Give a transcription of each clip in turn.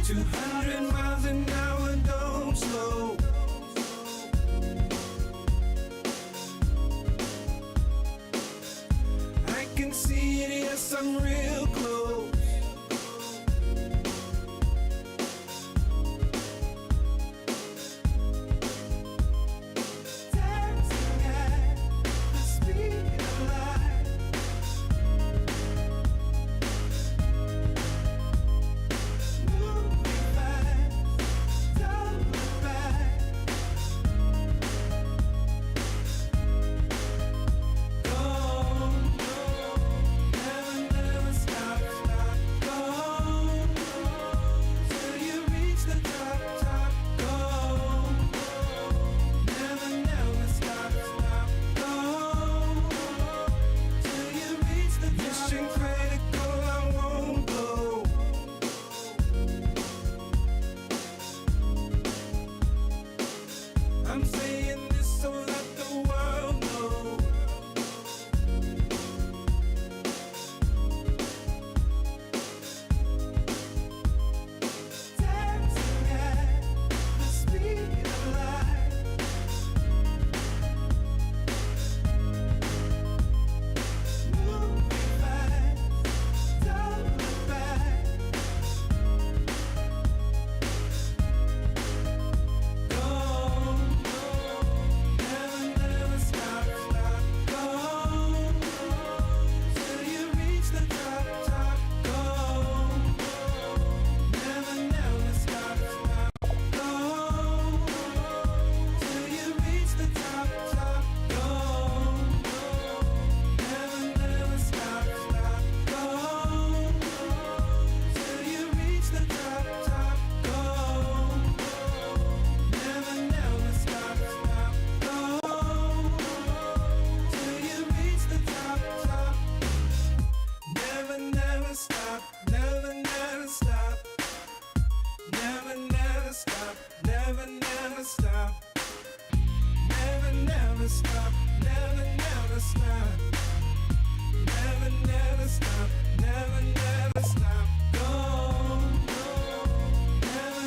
200 miles an hour, don't slow. I can see it, yes, I'm real close. Dancing at the speed of light. Moving fast, don't look back. Go, never stop. Go till you reach the top. Go, never stop. Go till you reach the top. Mission critical, I won't go. I'm saying this so that the world knows. Dancing at the speed of light. Moving fast, don't look back. Go, never stop. Go till you reach the top. Go, never stop. Go till you reach the top. Go, never stop. Go till you reach the top. Go, never stop. Go till you reach the top. Never stop. Never stop. Never stop. Never stop. Never stop. Never stop. Never stop. Never stop. Go,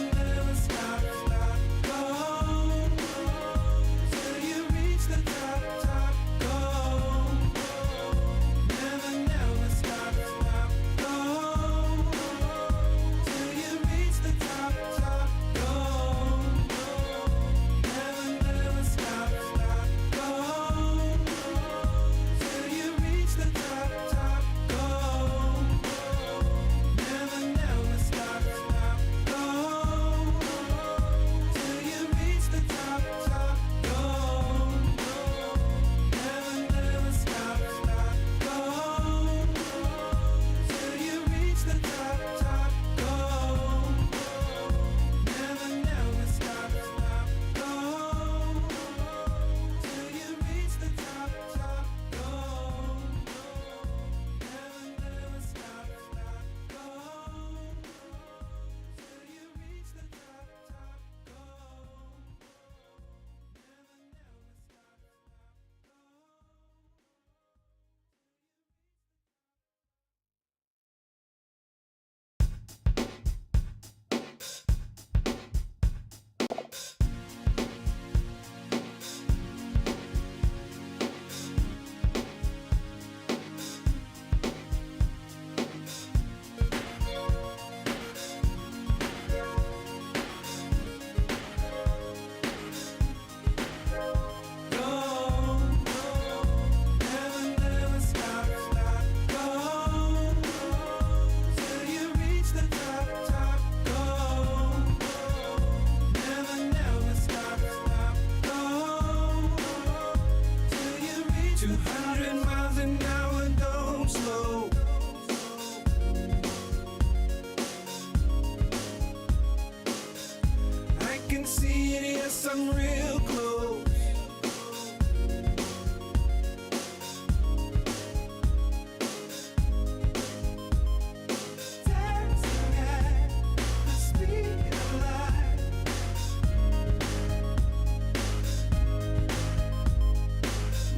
never stop. Go till you reach the top. Go, never stop. Go till you reach the top. Go, never stop. Go till you reach the top. Go, never stop. Go till you reach the top. Go, never stop. Go till you reach the top. Go, never stop. Go till you reach the top. Go, never stop. Go till you reach the top. Go, never stop. Go till you reach the top. Go, never stop. Go till you reach 200 miles an hour, don't slow. I can see it, yes, I'm real close. Dancing at the speed of light.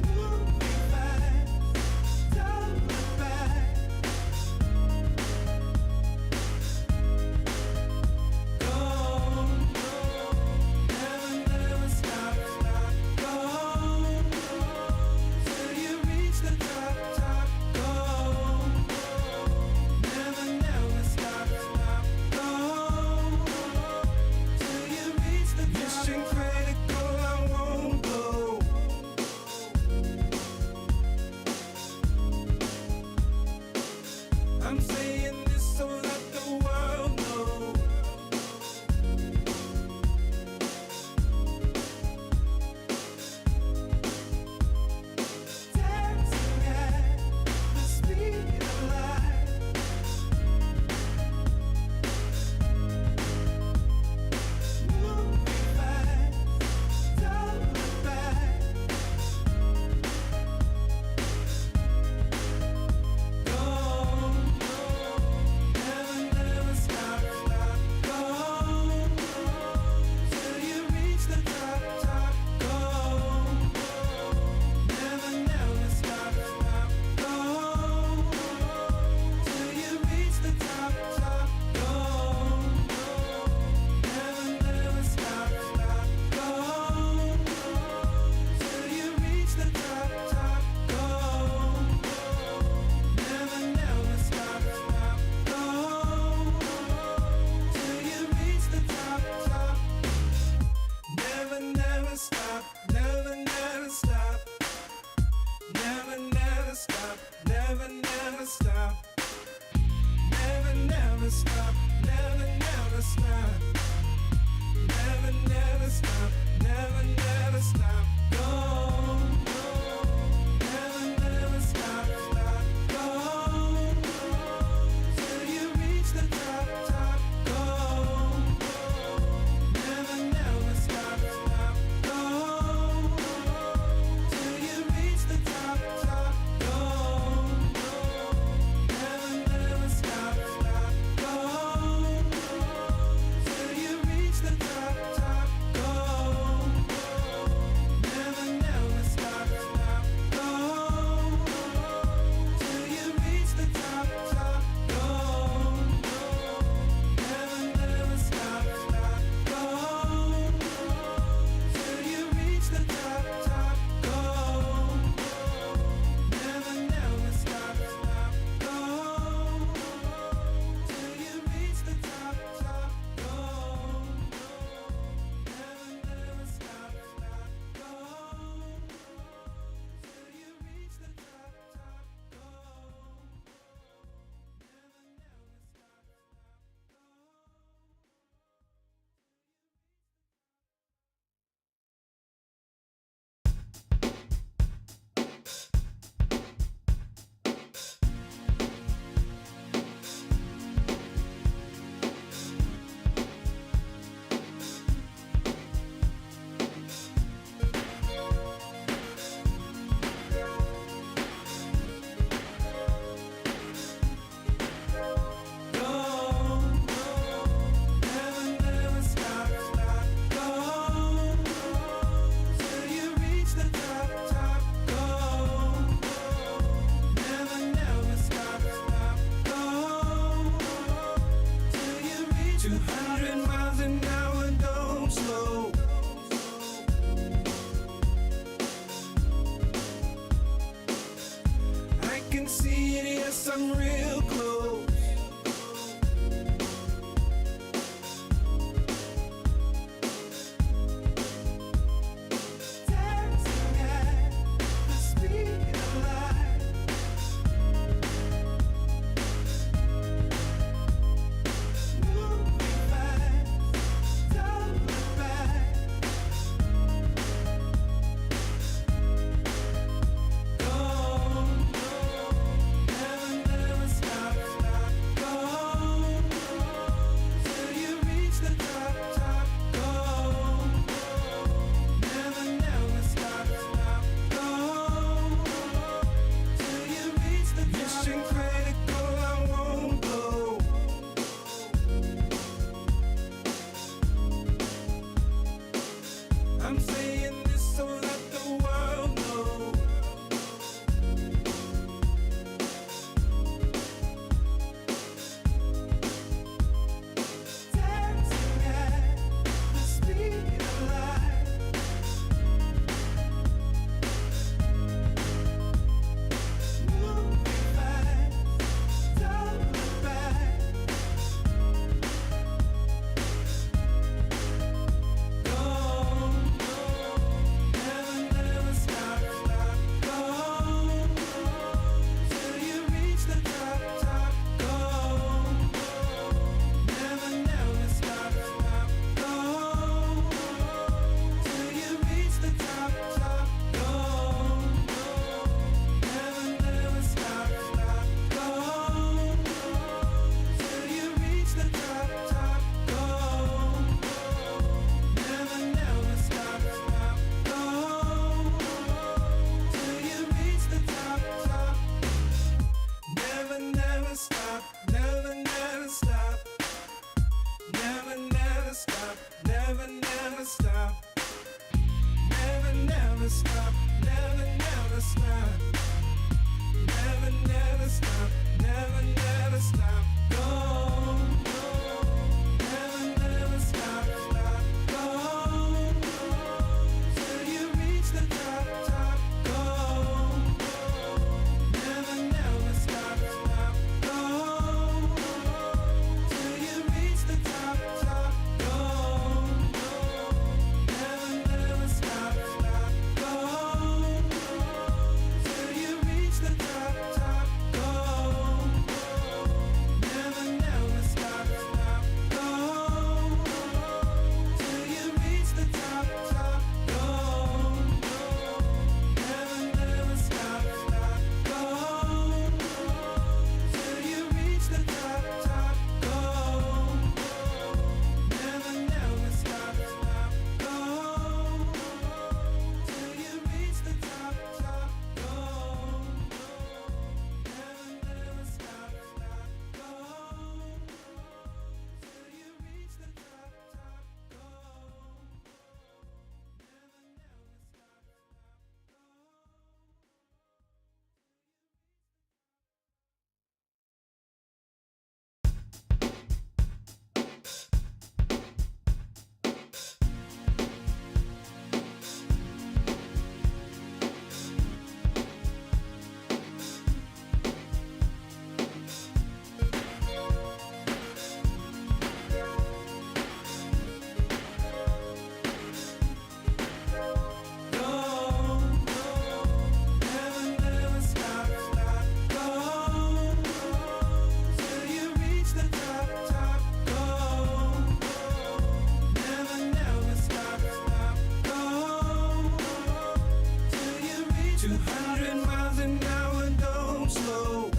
Moving fast, don't look back. 200 miles an hour, don't slow. I can see it, yes, I'm real close. Dancing at the speed of light. Moving fast, don't look back. Go, never, never stop, stop. Go till you reach the top, top. Go, never, never stop, stop. Go till you reach the top. Mission critical, I won't go. I'm saying this so that the world knows. Dancing at the speed of light. Moving fast, don't look back. Go, never, never stop, stop. Go till you reach the top, top. Go, never, never stop, stop. Go till you reach the top, top. Go, never, never stop, stop. Go till you reach the top, top. Go, never, never stop, stop. Go till you reach the top, top. Never, never stop, never, never stop. Never, never stop, never, never stop. Never, never stop, never, never stop. Never, never stop, never, never stop. Go, never, never stop, stop. Go till you reach the top, top. Go, never, never stop, stop. Go till you reach the top, top. Go, never, never stop, stop. Go till you reach the top, top. Go, never, never stop, stop. Go till you reach the top, top. Go, never, never stop, stop. Go till you reach the top, top. Go, never, never stop, stop. Go till you reach the top, top. Go, never, never stop, stop. Go till you reach the top, top. Go, never, never stop, stop. Go till you reach the top, top. Go, never, never stop, stop. Go till you reach 200 miles an hour, don't slow.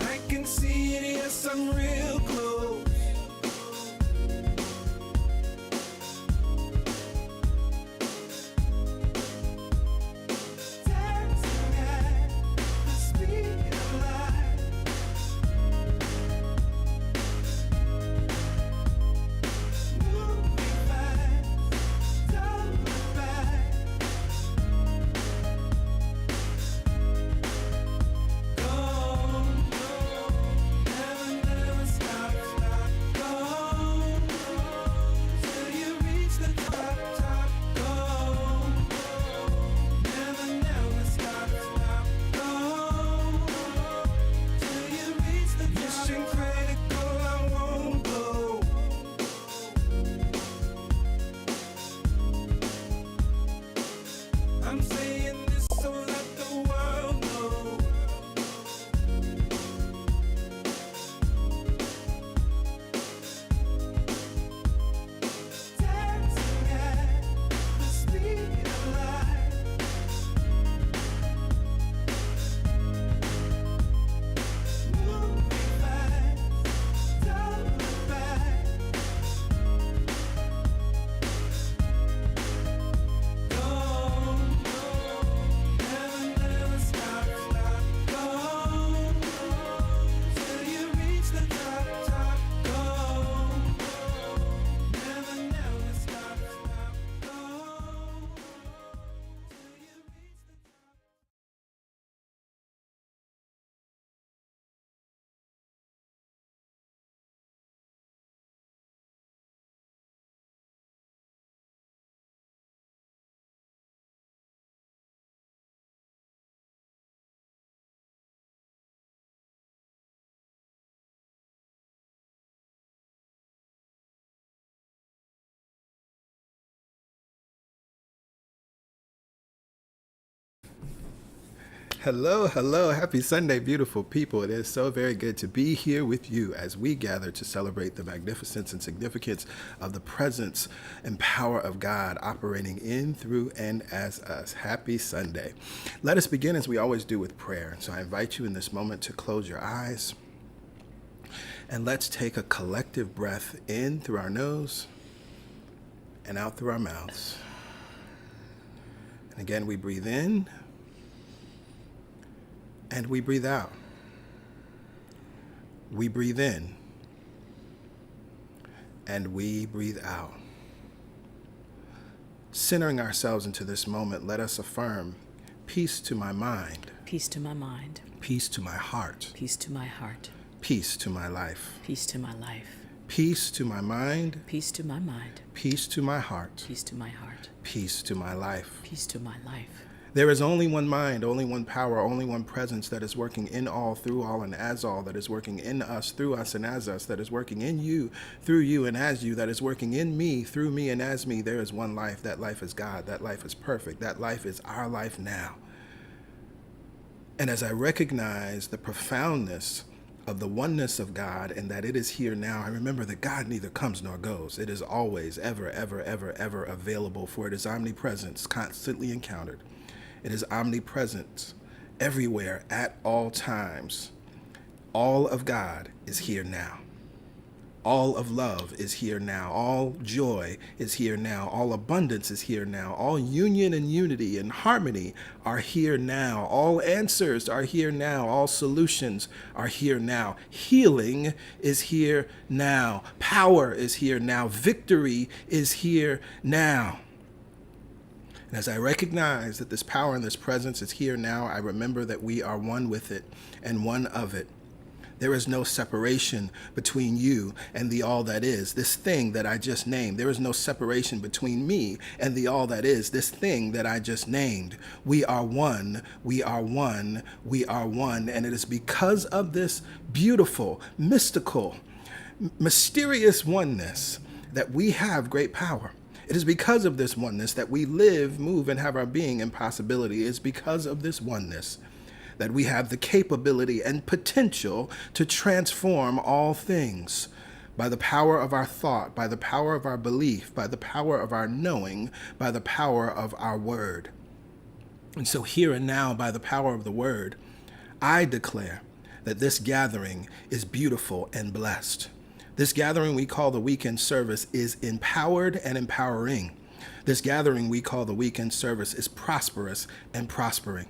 I can see it, yes, I'm real close. Dancing at the speed of light. Moving fast, don't look back. Go, Hello, hello. Happy Sunday, beautiful people. It is so very good to be here with you as we gather to celebrate the magnificence and significance of the presence and power of God operating in, through, and as us. Happy Sunday. Let us begin as we always do with prayer. So I invite you in this moment to close your eyes and let's take a collective breath in through our nose and out through our mouths. And again, we breathe in. And we breathe out. We breathe in. And we breathe out. Centering ourselves into this moment, let us affirm peace to my mind. Peace to my mind. Peace to my heart. Peace to my heart. Peace to my life. Peace to my life. Peace to my mind. Peace to my mind. Peace to my heart. Peace to my heart. Peace to my life. Peace to my life. There is only one mind, only one power, only one presence that is working in all, through all, and as all, that is working in us, through us, and as us, that is working in you, through you, and as you, that is working in me, through me, and as me. There is one life. That life is God. That life is perfect. That life is our life now. And as I recognize the profoundness of the oneness of God and that it is here now, I remember that God neither comes nor goes. It is always, ever, ever, ever, ever available, for it is omnipresence, constantly encountered. It is omnipresent everywhere at all times. All of God is here now. All of love is here now. All joy is here now. All abundance is here now. All union and unity and harmony are here now. All answers are here now. All solutions are here now. Healing is here now. Power is here now. Victory is here now. And as I recognize that this power and this presence is here now, I remember that we are one with it and one of it. There is no separation between you and the all that is, this thing that I just named. There is no separation between me and the all that is, this thing that I just named. We are one, we are one, we are one. And it is because of this beautiful, mystical, mysterious oneness that we have great power. It is because of this oneness that we live, move, and have our being and possibility. It is because of this oneness that we have the capability and potential to transform all things by the power of our thought, by the power of our belief, by the power of our knowing, by the power of our word. And so here and now, by the power of the word, I declare that this gathering is beautiful and blessed. This gathering we call the weekend service is empowered and empowering. This gathering we call the weekend service is prosperous and prospering.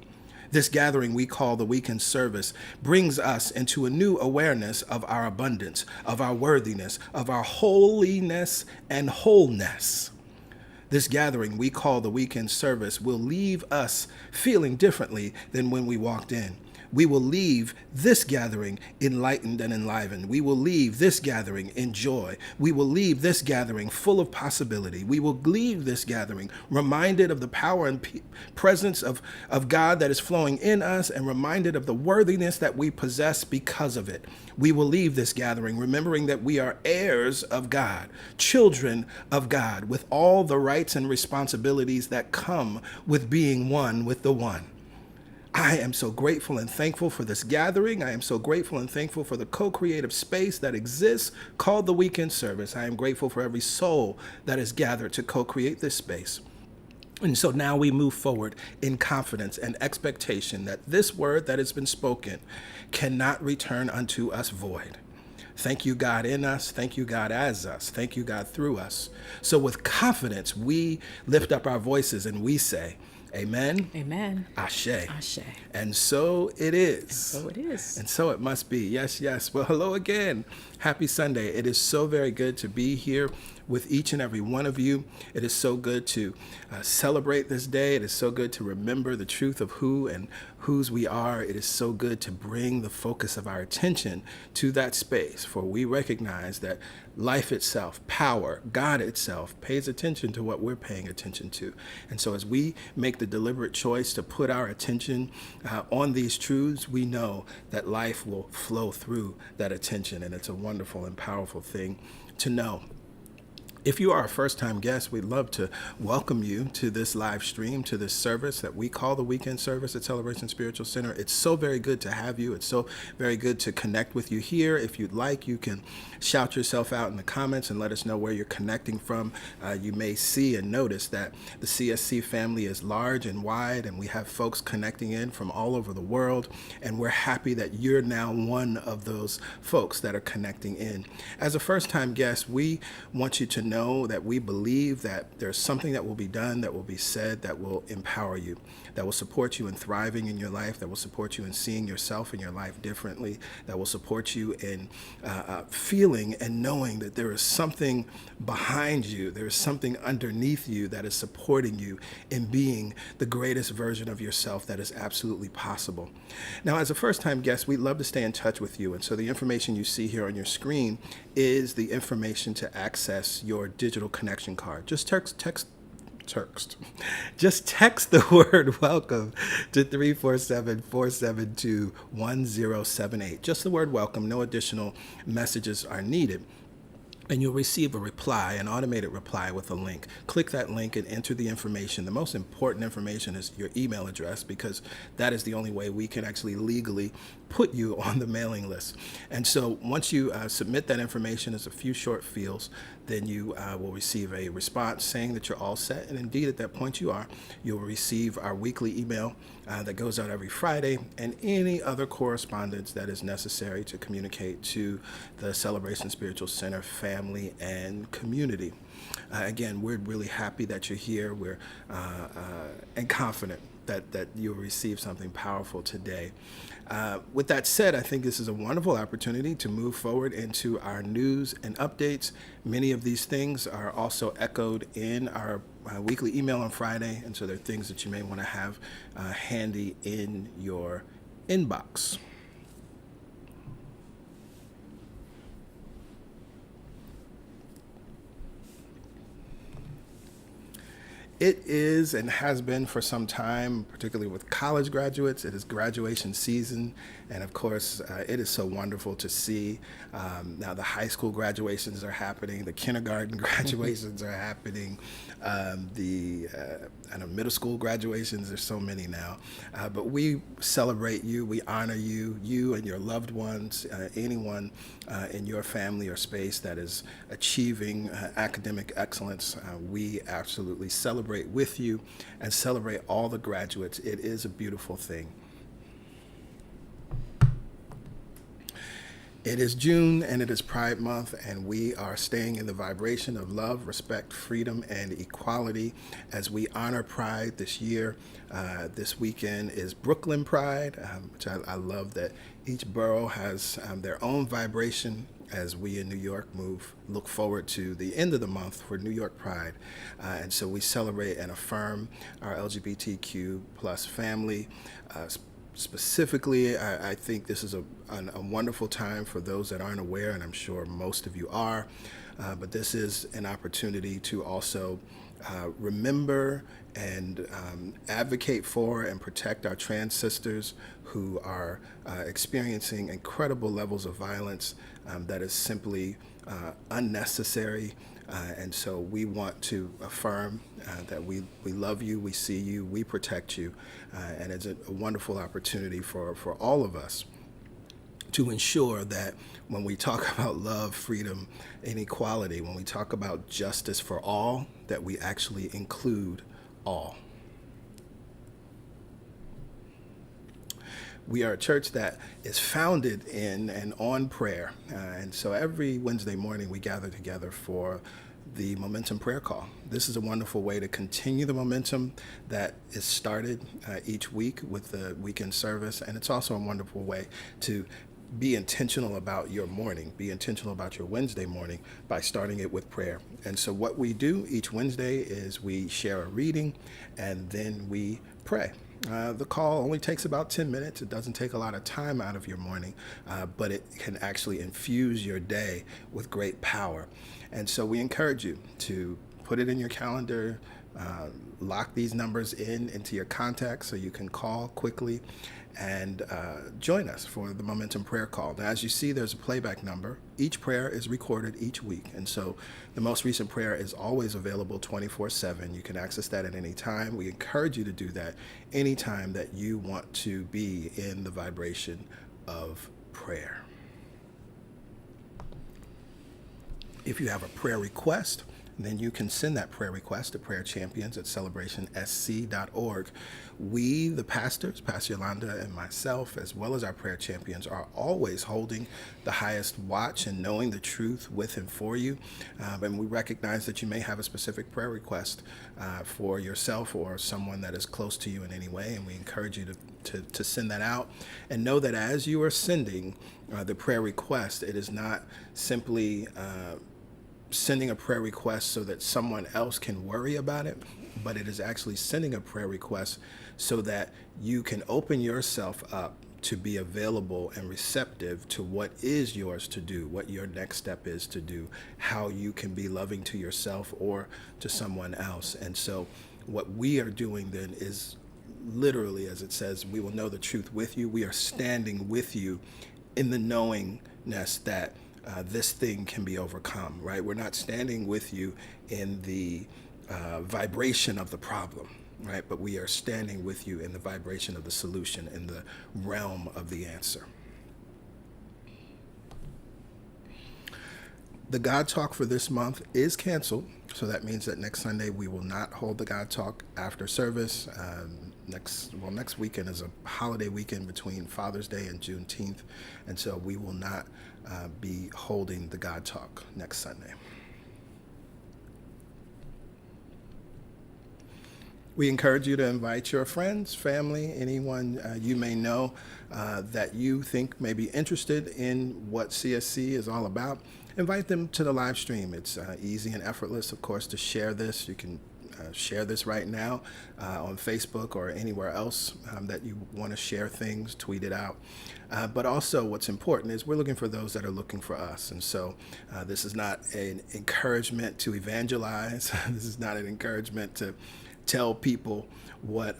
This gathering we call the weekend service brings us into a new awareness of our abundance, of our worthiness, of our holiness and wholeness. This gathering we call the weekend service will leave us feeling differently than when we walked in. We will leave this gathering enlightened and enlivened. We will leave this gathering in joy. We will leave this gathering full of possibility. We will leave this gathering reminded of the power and presence of God that is flowing in us, and reminded of the worthiness that we possess because of it. We will leave this gathering remembering that we are heirs of God, children of God, with all the rights and responsibilities that come with being one with the one. I am so grateful and thankful for this gathering. I am so grateful and thankful for the co-creative space that exists called the weekend service. I am grateful for every soul that is gathered to co-create this space. And so now we move forward in confidence and expectation that this word that has been spoken cannot return unto us void. Thank you, God, in us. Thank you, God, as us. Thank you, God, through us. So with confidence, we lift up our voices and we say, amen. Amen. Ashe. Ashe. And so it is. And so it is. And so it must be. Yes, yes. Well, hello again. Happy Sunday. It is so very good to be here with each and every one of you. It is so good to celebrate this day. It is so good to remember the truth of who and whose we are. It is so good to bring the focus of our attention to that space, for we recognize that life itself, power, God itself pays attention to what we're paying attention to. And so as we make the deliberate choice to put our attention on these truths, we know that life will flow through that attention. And it's a wonderful and powerful thing to know. If you are a first-time guest, we'd love to welcome you to this live stream, to this service that we call the weekend service at Celebration Spiritual Center. It's so very good to have you. It's so very good to connect with you here. If you'd like, you can shout yourself out in the comments and let us know where you're connecting from. You may see and notice that the CSC family is large and wide, and we have folks connecting in from all over the world, and we're happy that you're now one of those folks that are connecting in. As a first-time guest, we want you to know that we believe that there's something that will be done, that will be said, that will empower you, that will support you in thriving in your life, that will support you in seeing yourself and your life differently, that will support you in feeling and knowing that there is something behind you, there is something underneath you that is supporting you in being the greatest version of yourself that is absolutely possible. Now, as a first-time guest, we'd love to stay in touch with you, and so the information you see here on your screen is the information to access your digital connection card. Just text the word welcome to 347-472-1078. Just the word welcome. No additional messages are needed. And you'll receive a reply, an automated reply with a link. Click that link and enter the information. The most important information is your email address, because that is the only way we can actually legally put you on the mailing list. And so once you submit that information, it's a few short fields, then you will receive a response saying that you're all set. And indeed, at that point you are. You'll receive our weekly email that goes out every Friday, and any other correspondence that is necessary to communicate to the Celebration Spiritual Center family and community. Again, we're really happy that you're here. We're and confident that you'll receive something powerful today. With that said, I think this is a wonderful opportunity to move forward into our news and updates. Many of these things are also echoed in our weekly email on Friday, and so they're things that you may want to have handy in your inbox. It is and has been for some time, particularly with college graduates. It is graduation season, and of course, it is so wonderful to see. Now the high school graduations are happening, the kindergarten graduations are happening, the middle school graduations. There's so many now, but we celebrate you, we honor you, you and your loved ones, anyone in your family or space that is achieving academic excellence. We absolutely celebrate with you and celebrate all the graduates. It is a beautiful thing. It is June, and it is Pride Month, and we are staying in the vibration of love, respect, freedom, and equality as we honor Pride this year. This weekend is Brooklyn Pride, which I love that each borough has their own vibration as we in New York look forward to the end of the month for New York Pride. And so we celebrate and affirm our LGBTQ plus family. Specifically, I think this is a wonderful time for those that aren't aware, and I'm sure most of you are, but this is an opportunity to also remember and advocate for and protect our trans sisters who are experiencing incredible levels of violence that is simply unnecessary. And so we want to affirm that we love you, we see you, we protect you, and it's a wonderful opportunity for all of us to ensure that when we talk about love, freedom, and equality, when we talk about justice for all, that we actually include all. We are a church that is founded in and on prayer. And so every Wednesday morning we gather together for the Momentum Prayer Call. This is a wonderful way to continue the momentum that is started each week with the weekend service. And it's also a wonderful way to be intentional about your morning, be intentional about your Wednesday morning by starting it with prayer. And so what we do each Wednesday is we share a reading and then we pray. The call only takes about 10 minutes. It doesn't take a lot of time out of your morning, but it can actually infuse your day with great power. And so we encourage you to put it in your calendar, Lock these numbers into your contacts so you can call quickly and join us for the Momentum Prayer Call. Now, as you see, there's a playback number. Each prayer is recorded each week, and so the most recent prayer is always available 24/7. You can access that at any time. We encourage you to do that anytime that you want to be in the vibration of prayer. If you have a prayer request, then you can send that prayer request to prayerchampions@celebrationsc.org. We, the pastors, Pastor Yolanda and myself, as well as our prayer champions, are always holding the highest watch and knowing the truth with and for you. And we recognize that you may have a specific prayer request for yourself or someone that is close to you in any way, and we encourage you to send that out. And know that as you are sending the prayer request, it is not simply sending a prayer request so that someone else can worry about it, but it is actually sending a prayer request so that you can open yourself up to be available and receptive to what is yours to do, what your next step is to do, how you can be loving to yourself or to someone else. And so what we are doing then is literally, as it says, we will know the truth with you. We are standing with you in the knowingness that this thing can be overcome, right? We're not standing with you in the vibration of the problem, right? But we are standing with you in the vibration of the solution, in the realm of the answer. The God Talk for this month is canceled, so that means that next Sunday we will not hold the God Talk after service. Next weekend is a holiday weekend between Father's Day and Juneteenth, and so we will not be holding the God Talk next Sunday. We encourage you to invite your friends, family, anyone you may know that you think may be interested in what CSC is all about. Invite them to the live stream. It's easy and effortless, of course, to share this. You can share this right now on Facebook or anywhere else that you want to share things, tweet it out. But also what's important is we're looking for those that are looking for us. And so this is not an encouragement to evangelize. This is not an encouragement to tell people what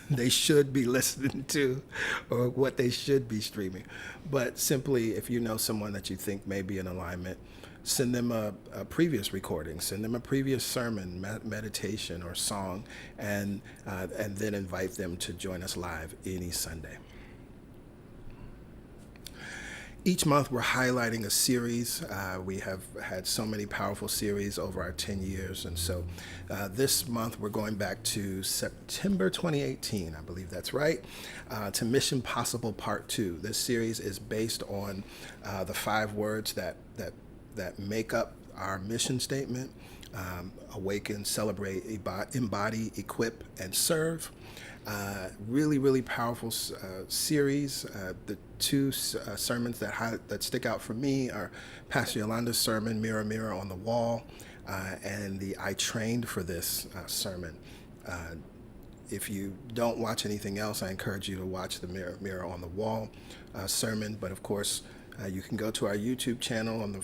they should be listening to or what they should be streaming. But simply, if you know someone that you think may be in alignment, send them a previous recording, send them a previous sermon, meditation, or song, and then invite them to join us live any Sunday. Each month we're highlighting a series. We have had so many powerful series over our 10 years. And so this month we're going back to September 2018, I believe that's right, to Mission Possible Part 2. This series is based on the 5 words that make up our mission statement: awaken, celebrate, embody, equip, and serve. Really powerful series. The 2 sermons that stick out for me are Pastor Yolanda's sermon, Mirror, Mirror on the Wall, and the I Trained for This sermon. If you don't watch anything else, I encourage you to watch the Mirror, Mirror on the Wall sermon. But of course, you can go to our YouTube channel. On the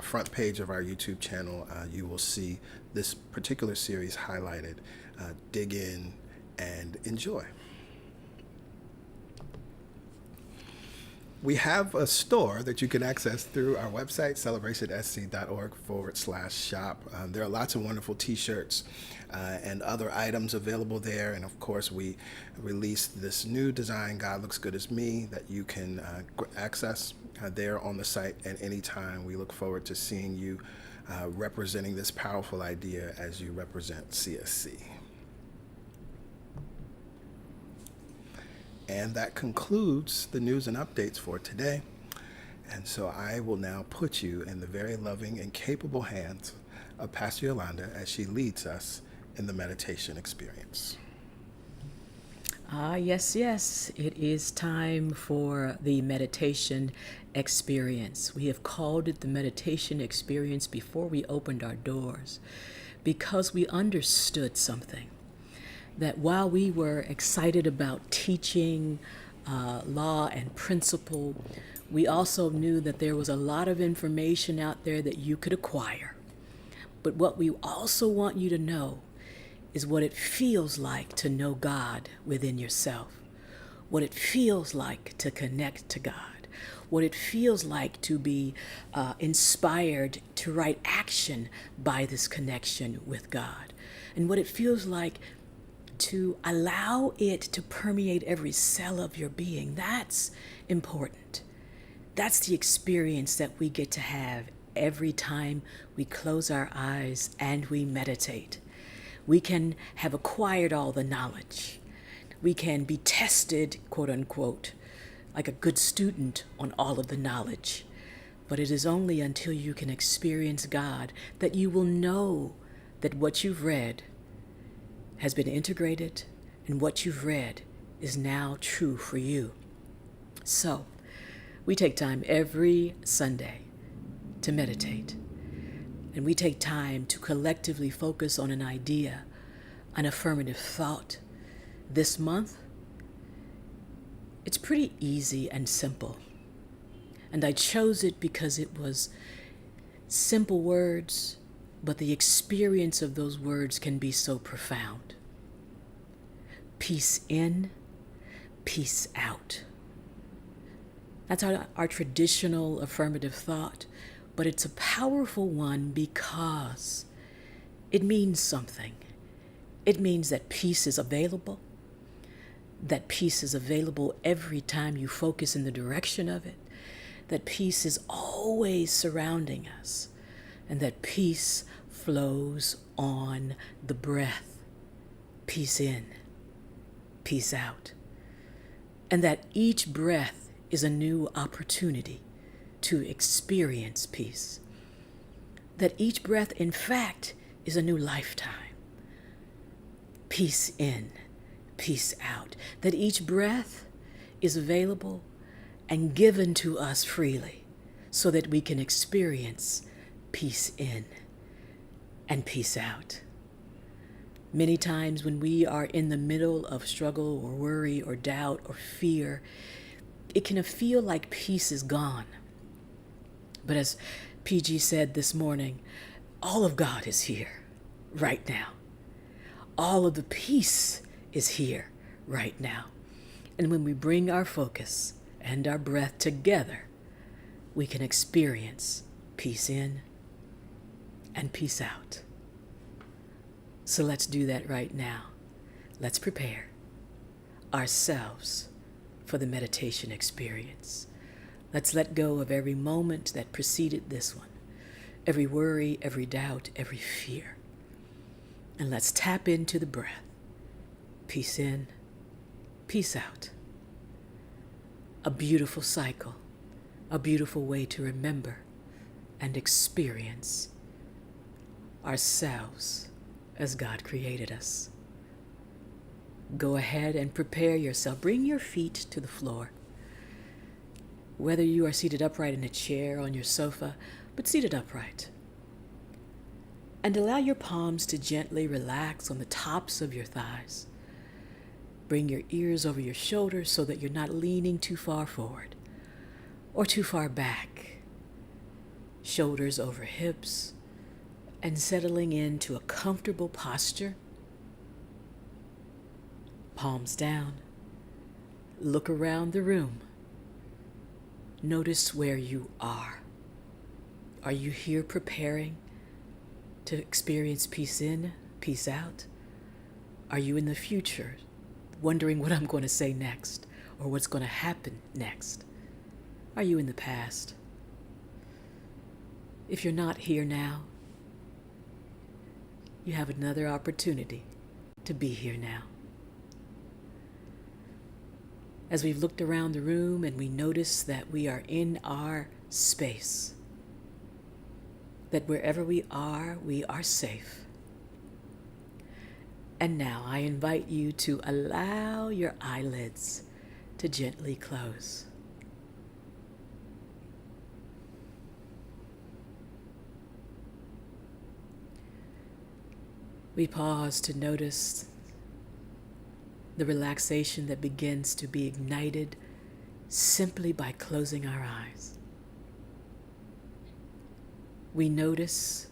front page of our YouTube channel, you will see this particular series highlighted. Dig in and enjoy. We have a store that you can access through our website, celebrationsc.org/shop. There are lots of wonderful t-shirts and other items available there. And of course, we released this new design, God Looks Good As Me, that you can access there on the site at any time. We look forward to seeing you representing this powerful idea as you represent CSC. And that concludes the news and updates for today. And so I will now put you in the very loving and capable hands of Pastor Yolanda as she leads us in the meditation experience. Yes. It is time for the meditation experience. We have called it the meditation experience before we opened our doors because we understood something. That while we were excited about teaching law and principle, we also knew that there was a lot of information out there that you could acquire. But what we also want you to know is what it feels like to know God within yourself, what it feels like to connect to God, what it feels like to be inspired to right action by this connection with God, and what it feels like to allow it to permeate every cell of your being. That's important. That's the experience that we get to have every time we close our eyes and we meditate. We can have acquired all the knowledge. We can be tested, quote unquote, like a good student on all of the knowledge. But it is only until you can experience God that you will know that what you've read has been integrated and what you've read is now true for you. So, we take time every Sunday to meditate. And we take time to collectively focus on an idea, an affirmative thought. This month, it's pretty easy and simple. And I chose it because it was simple words, but the experience of those words can be so profound. Peace in, peace out. That's our traditional affirmative thought, but it's a powerful one because it means something. It means that peace is available, that peace is available every time you focus in the direction of it, that peace is always surrounding us, and that peace flows on the breath. Peace in, peace out. And that each breath is a new opportunity to experience peace. That each breath, in fact, is a new lifetime. Peace in, peace out. That each breath is available and given to us freely so that we can experience peace in and peace out. Many times when we are in the middle of struggle or worry or doubt or fear, it can feel like peace is gone. But as PG said this morning, all of God is here right now. All of the peace is here right now. And when we bring our focus and our breath together, we can experience peace in and peace out. So let's do that right now. Let's prepare ourselves for the meditation experience. Let's let go of every moment that preceded this one, every worry, every doubt, every fear. And let's tap into the breath. Peace in, peace out. A beautiful cycle, a beautiful way to remember and experience ourselves as God created us. Go ahead and prepare yourself. Bring your feet to the floor. Whether you are seated upright in a chair, on your sofa, but seated upright. And allow your palms to gently relax on the tops of your thighs. Bring your ears over your shoulders so that you're not leaning too far forward or too far back. Shoulders over hips and settling into a comfortable posture. Palms down. Look around the room. Notice where you are. Are you here preparing to experience peace in, peace out? Are you in the future, wondering what I'm going to say next or what's going to happen next? Are you in the past? If you're not here now, you have another opportunity to be here now. As we've looked around the room and we notice that we are in our space, that wherever we are safe. And now I invite you to allow your eyelids to gently close. We pause to notice the relaxation that begins to be ignited simply by closing our eyes. We notice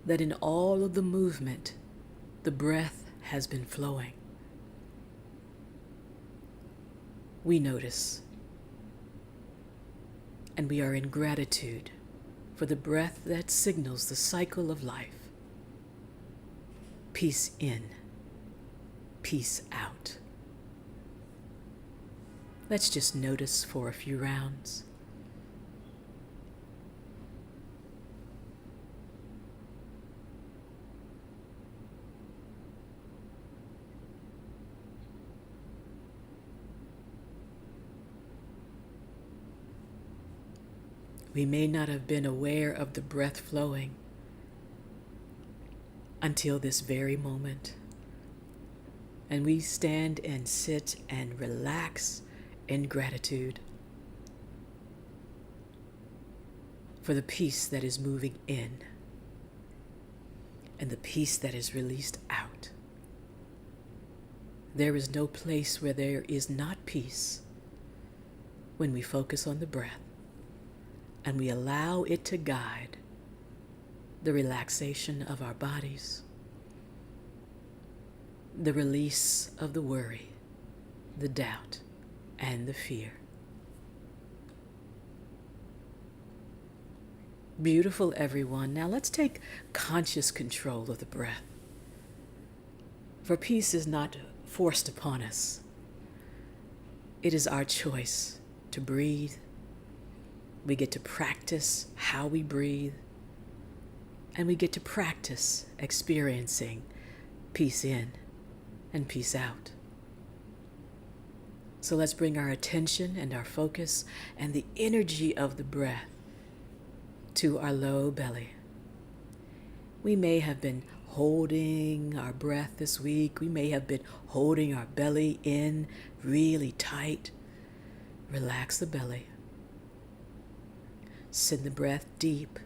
that in all of the movement the breath has been flowing. We notice, and we are in gratitude for the breath that signals the cycle of life. Peace in, peace out. Let's just notice for a few rounds. We may not have been aware of the breath flowing until this very moment. And we stand and sit and relax in gratitude for the peace that is moving in and the peace that is released out. There is no place where there is not peace when we focus on the breath and we allow it to guide the relaxation of our bodies, the release of the worry, the doubt, and the fear. Beautiful, everyone. Now let's take conscious control of the breath. For peace is not forced upon us. It is our choice to breathe. We get to practice how we breathe, and we get to practice experiencing peace in and peace out. So let's bring our attention and our focus and the energy of the breath to our low belly. We may have been holding our breath this week. We may have been holding our belly in really tight. Relax the belly. Send the breath deep.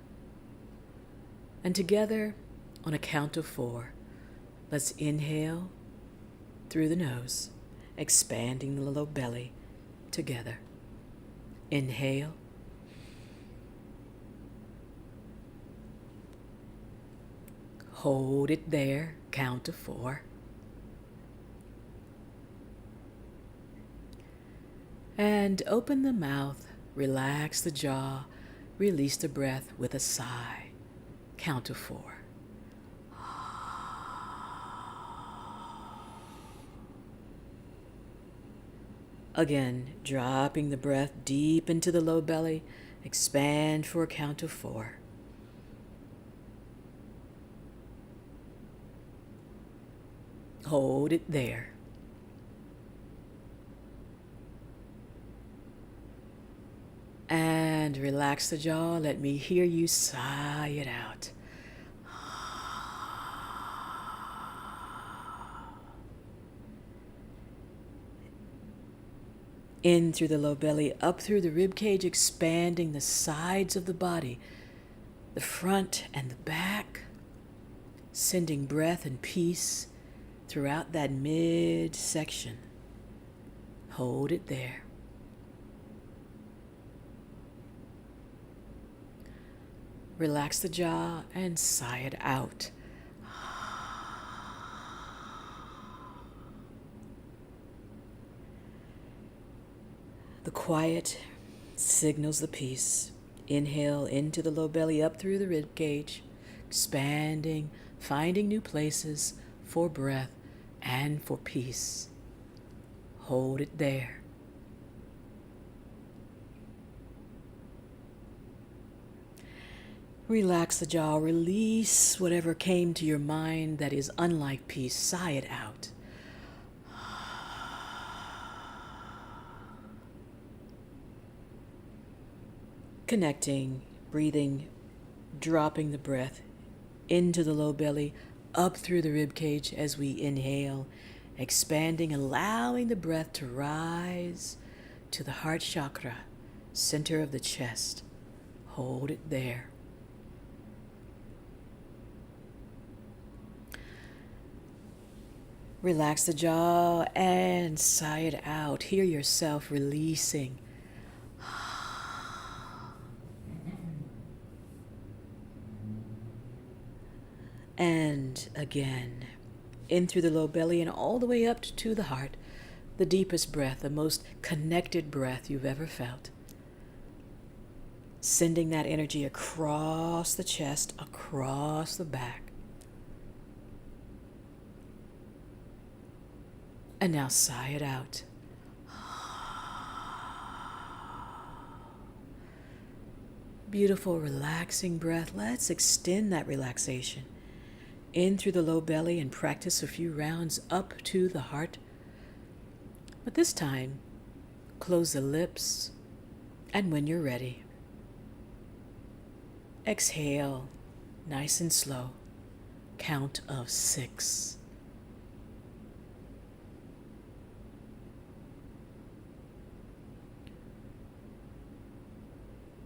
And together, on a count of 4, let's inhale through the nose, expanding the low belly together. Inhale. Hold it there, count to 4. And open the mouth, relax the jaw, release the breath with a sigh. Count to 4. Again, dropping the breath deep into the low belly, expand for a count of 4. Hold it there. And relax the jaw. Let me hear you sigh it out. In through the low belly, up through the rib cage, expanding the sides of the body, the front and the back, sending breath and peace throughout that midsection. Hold it there. Relax the jaw and sigh it out. The quiet signals the peace. Inhale into the low belly, up through the rib cage, expanding, finding new places for breath and for peace. Hold it there. Relax the jaw, release whatever came to your mind that is unlike peace. Sigh it out. Connecting, breathing, dropping the breath into the low belly, up through the rib cage as we inhale, expanding, allowing the breath to rise to the heart chakra, center of the chest. Hold it there. Relax the jaw and sigh it out. Hear yourself releasing. And again, in through the low belly and all the way up to the heart, the deepest breath, the most connected breath you've ever felt. Sending that energy across the chest, across the back. And now sigh it out. Beautiful, relaxing breath. Let's extend that relaxation in through the low belly and practice a few rounds up to the heart. But this time, close the lips, and when you're ready, exhale, nice and slow, count of 6.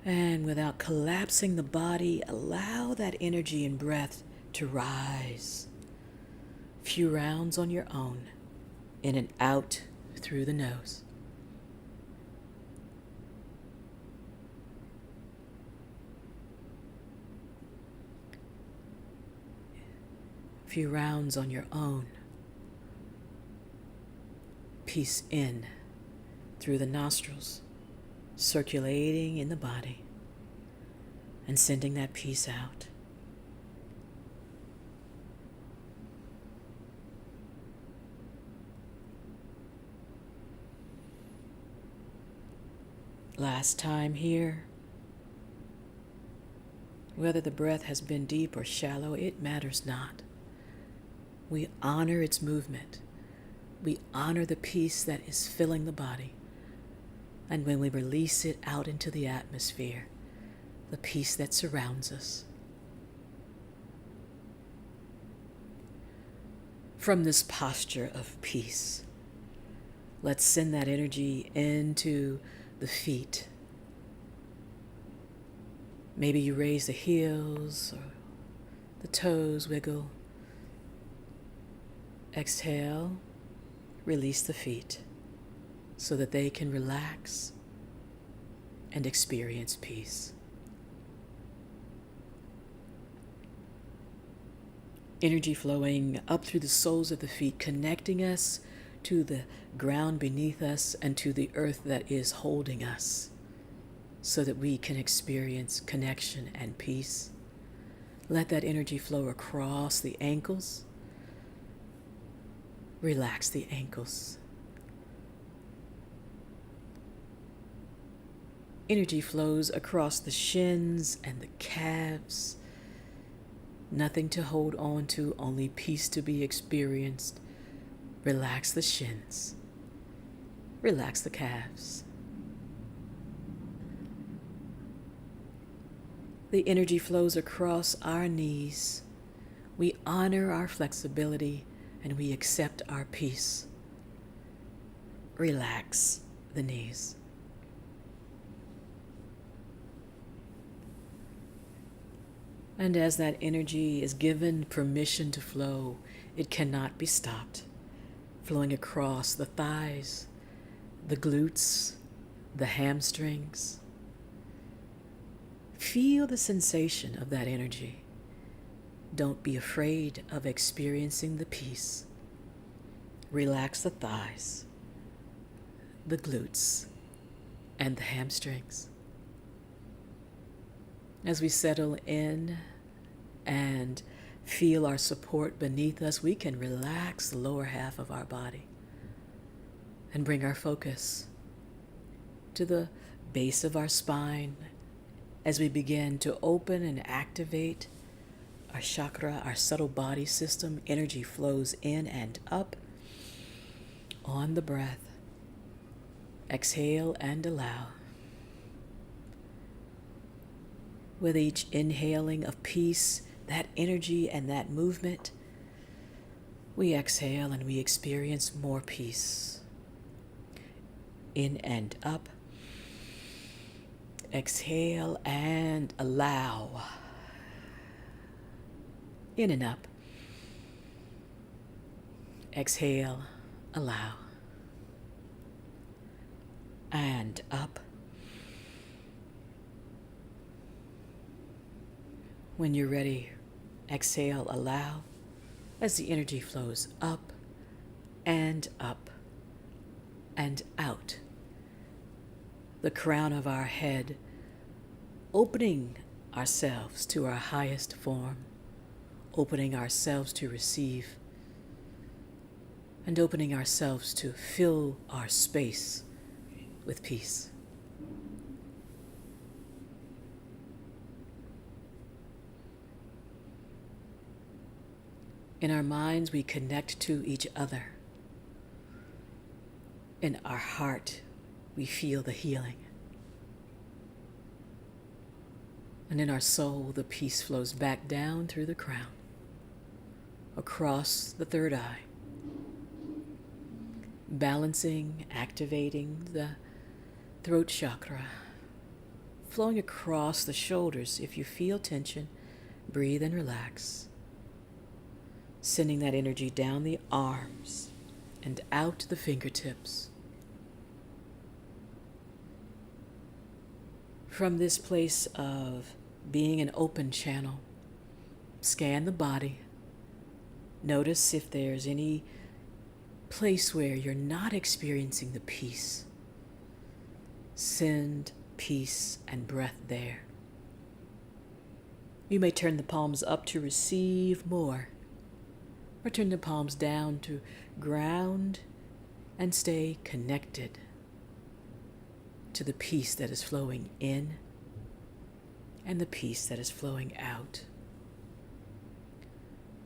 And without collapsing the body, allow that energy and breath to rise. A few rounds on your own, in and out through the nose. A few rounds on your own. Peace in through the nostrils, circulating in the body, and sending that peace out. Last time here. Whether the breath has been deep or shallow, it matters not. We honor its movement. We honor the peace that is filling the body. And when we release it out into the atmosphere, the peace that surrounds us. From this posture of peace, let's send that energy into the feet. Maybe you raise the heels or the toes, wiggle. Exhale, release the feet so that they can relax and experience peace. Energy flowing up through the soles of the feet, connecting us to the ground beneath us and to the earth that is holding us, so that we can experience connection and peace. Let that energy flow across the ankles. Relax the ankles. Energy flows across the shins and the calves. Nothing to hold on to, only peace to be experienced. Relax the shins. Relax the calves. The energy flows across our knees. We honor our flexibility and we accept our peace. Relax the knees. And as that energy is given permission to flow, it cannot be stopped. Flowing across the thighs, the glutes, the hamstrings. Feel the sensation of that energy. Don't be afraid of experiencing the peace. Relax the thighs, the glutes, and the hamstrings. As we settle in and feel our support beneath us, we can relax the lower half of our body and bring our focus to the base of our spine as we begin to open and activate our chakra, our subtle body system. Energy flows in and up on the breath. Exhale and allow. With each inhaling of peace, that energy and that movement, we exhale and we experience more peace. In and up. Exhale and allow. In and up. Exhale, allow. And up. When you're ready, exhale, allow. as the energy flows up and out the crown of our head, opening ourselves to our highest form, opening ourselves to receive, and opening ourselves to fill our space with peace. In our minds, we connect to each other. In our heart, we feel the healing. And in our soul, the peace flows back down through the crown, across the third eye, balancing, activating the throat chakra, flowing across the shoulders. If you feel tension, breathe and relax. Sending that energy down the arms and out the fingertips. From this place of being an open channel, scan the body. Notice if there's any place where you're not experiencing the peace. Send peace and breath there. You may turn the palms up to receive more, or turn the palms down to ground and stay connected to the peace that is flowing in and the peace that is flowing out.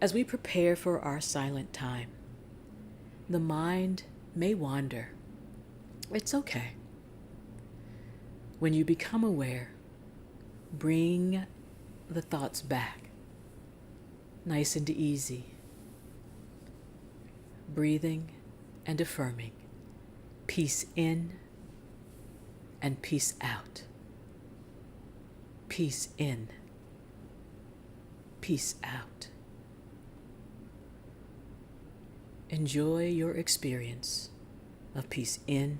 As we prepare for our silent time, the mind may wander. It's okay. When you become aware, bring the thoughts back, nice and easy, breathing and affirming peace in and peace out. Peace in, peace out. Enjoy your experience of peace in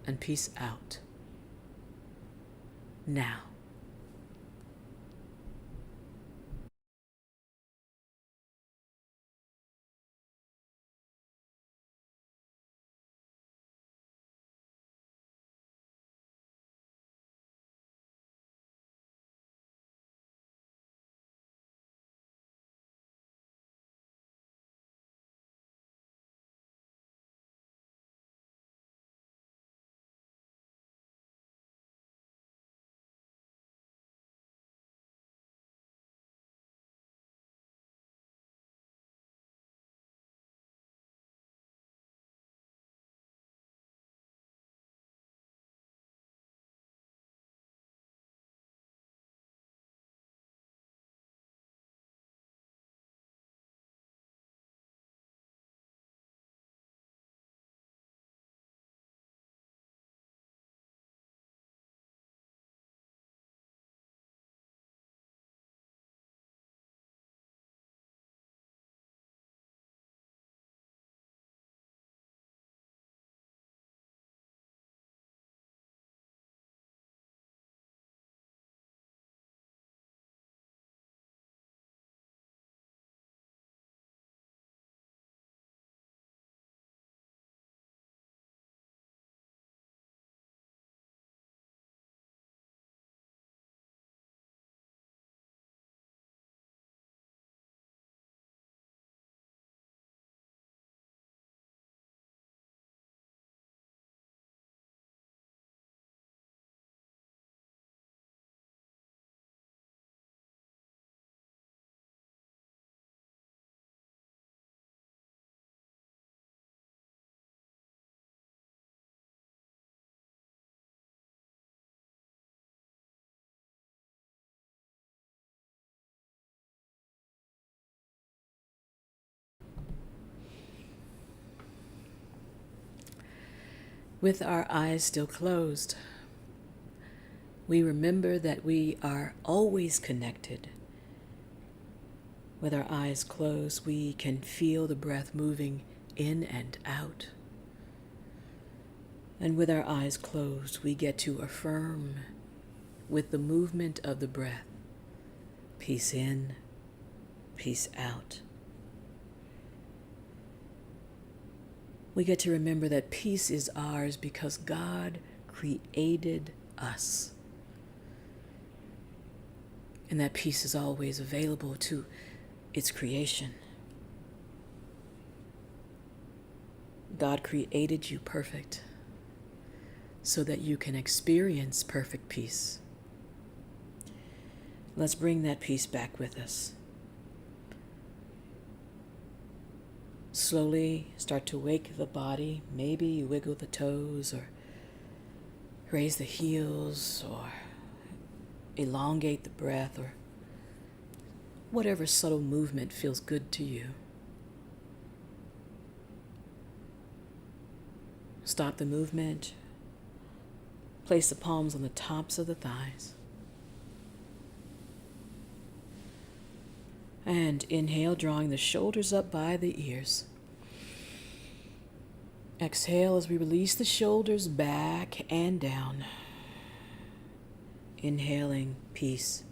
and peace out now. With our eyes still closed, we remember that we are always connected. With our eyes closed, we can feel the breath moving in and out. And with our eyes closed, we get to affirm with the movement of the breath, peace in peace out. We get to remember that peace is ours because God created us. And that peace is always available to its creation. God created you perfect so that you can experience perfect peace. Let's bring that peace back with us. Slowly start to wake the body. Maybe you wiggle the toes or raise the heels or elongate the breath or whatever subtle movement feels good to you. Stop the movement. Place the palms on the tops of the thighs. And inhale, drawing the shoulders up by the ears. Exhale as we release the shoulders back and down. Inhaling peace.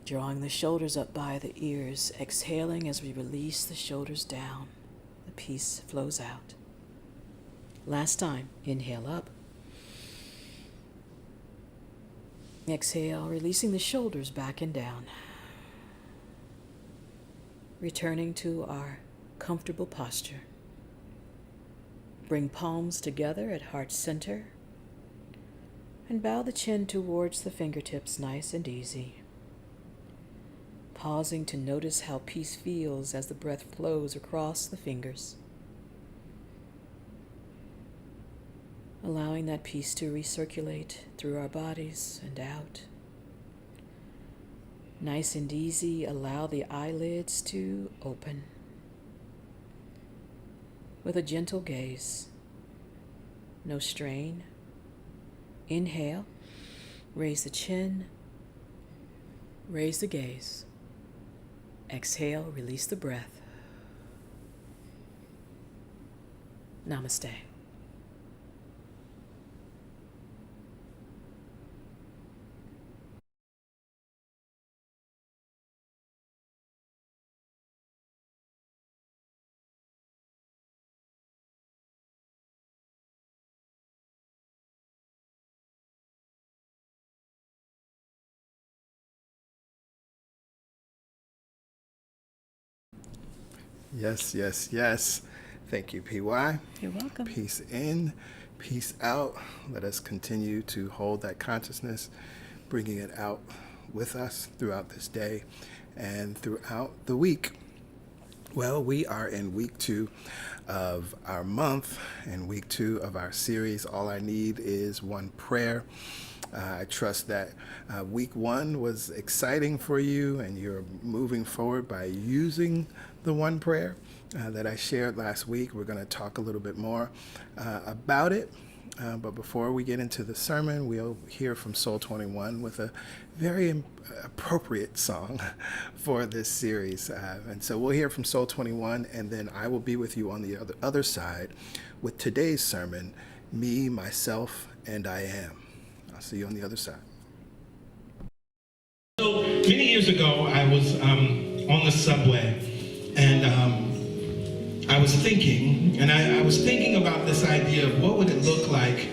Drawing the shoulders up by the ears. Exhaling as we release the shoulders down. The peace flows out. Last time, inhale up. Exhale, releasing the shoulders back and down. Returning to our comfortable posture. Bring palms together at heart center and bow the chin towards the fingertips, nice and easy. Pausing to notice how peace feels as the breath flows across the fingers. Allowing that peace to recirculate through our bodies and out. Nice and easy, allow the eyelids to open. With a gentle gaze, no strain. Inhale, raise the chin, raise the gaze. Exhale, release the breath. Namaste. Yes, yes, yes. Thank you, PY. You're welcome. Peace in, peace out. Let us continue to hold that consciousness, bringing it out with us throughout this day and throughout the week. Well, we are in week 2 of our month and week 2 of our series, All I Need Is One Prayer. I trust that week 1 was exciting for you and you're moving forward by using the one prayer that I shared last week. We're going to talk a little bit more about it. But before we get into the sermon, we'll hear from Soul 21 with a very appropriate song for this series. And so we'll hear from Soul 21, and then I will be with you on the other side with today's sermon, Me, Myself, and I Am. I'll see you on the other side. So many years ago, I was on the subway, and I was thinking, about this idea of what would it look like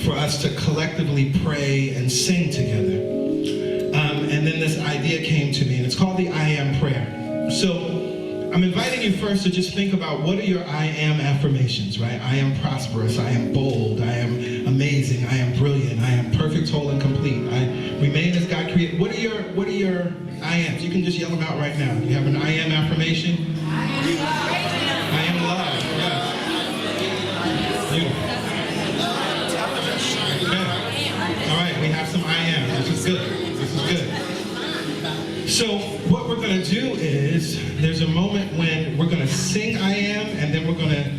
for us to collectively pray and sing together. And then this idea came to me, and it's called the I Am prayer. So I'm inviting you first to just think about what are your I am affirmations, right? I am prosperous, I am bold, I am amazing, I am brilliant, I am perfect, whole, and complete. I remain as God created. What are your I ams? You can just yell them out right now. You have an I am affirmation? I am love. Yes. Beautiful. Okay. All right, we have some I ams. This is good. This is good. So what we're going to do is there's a moment when we're going to sing I am, and then we're going to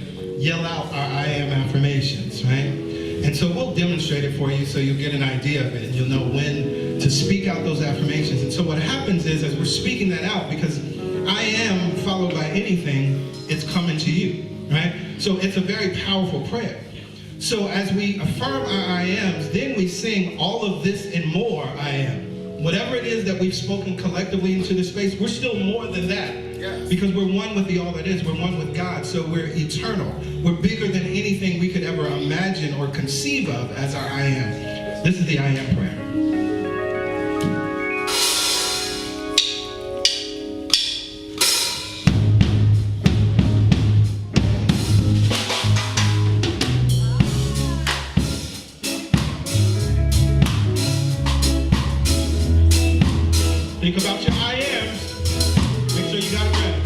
yell out our I am affirmations, right? And so we'll demonstrate it for you so you'll get an idea of it and you'll know when to speak out those affirmations. And so what happens is, as we're speaking that out, because I am followed by anything, it's coming to you, right? So it's a very powerful prayer. So as we affirm our I ams, then we sing all of this and more I am. whatever it is that we've spoken collectively into the space, we're still more than that. Yes. Because we're one with the all that is. We're one with God. So we're eternal. We're bigger than anything we could ever imagine or conceive of as our I am. This is the I am prayer. Think about your I ams. Make sure you got it ready.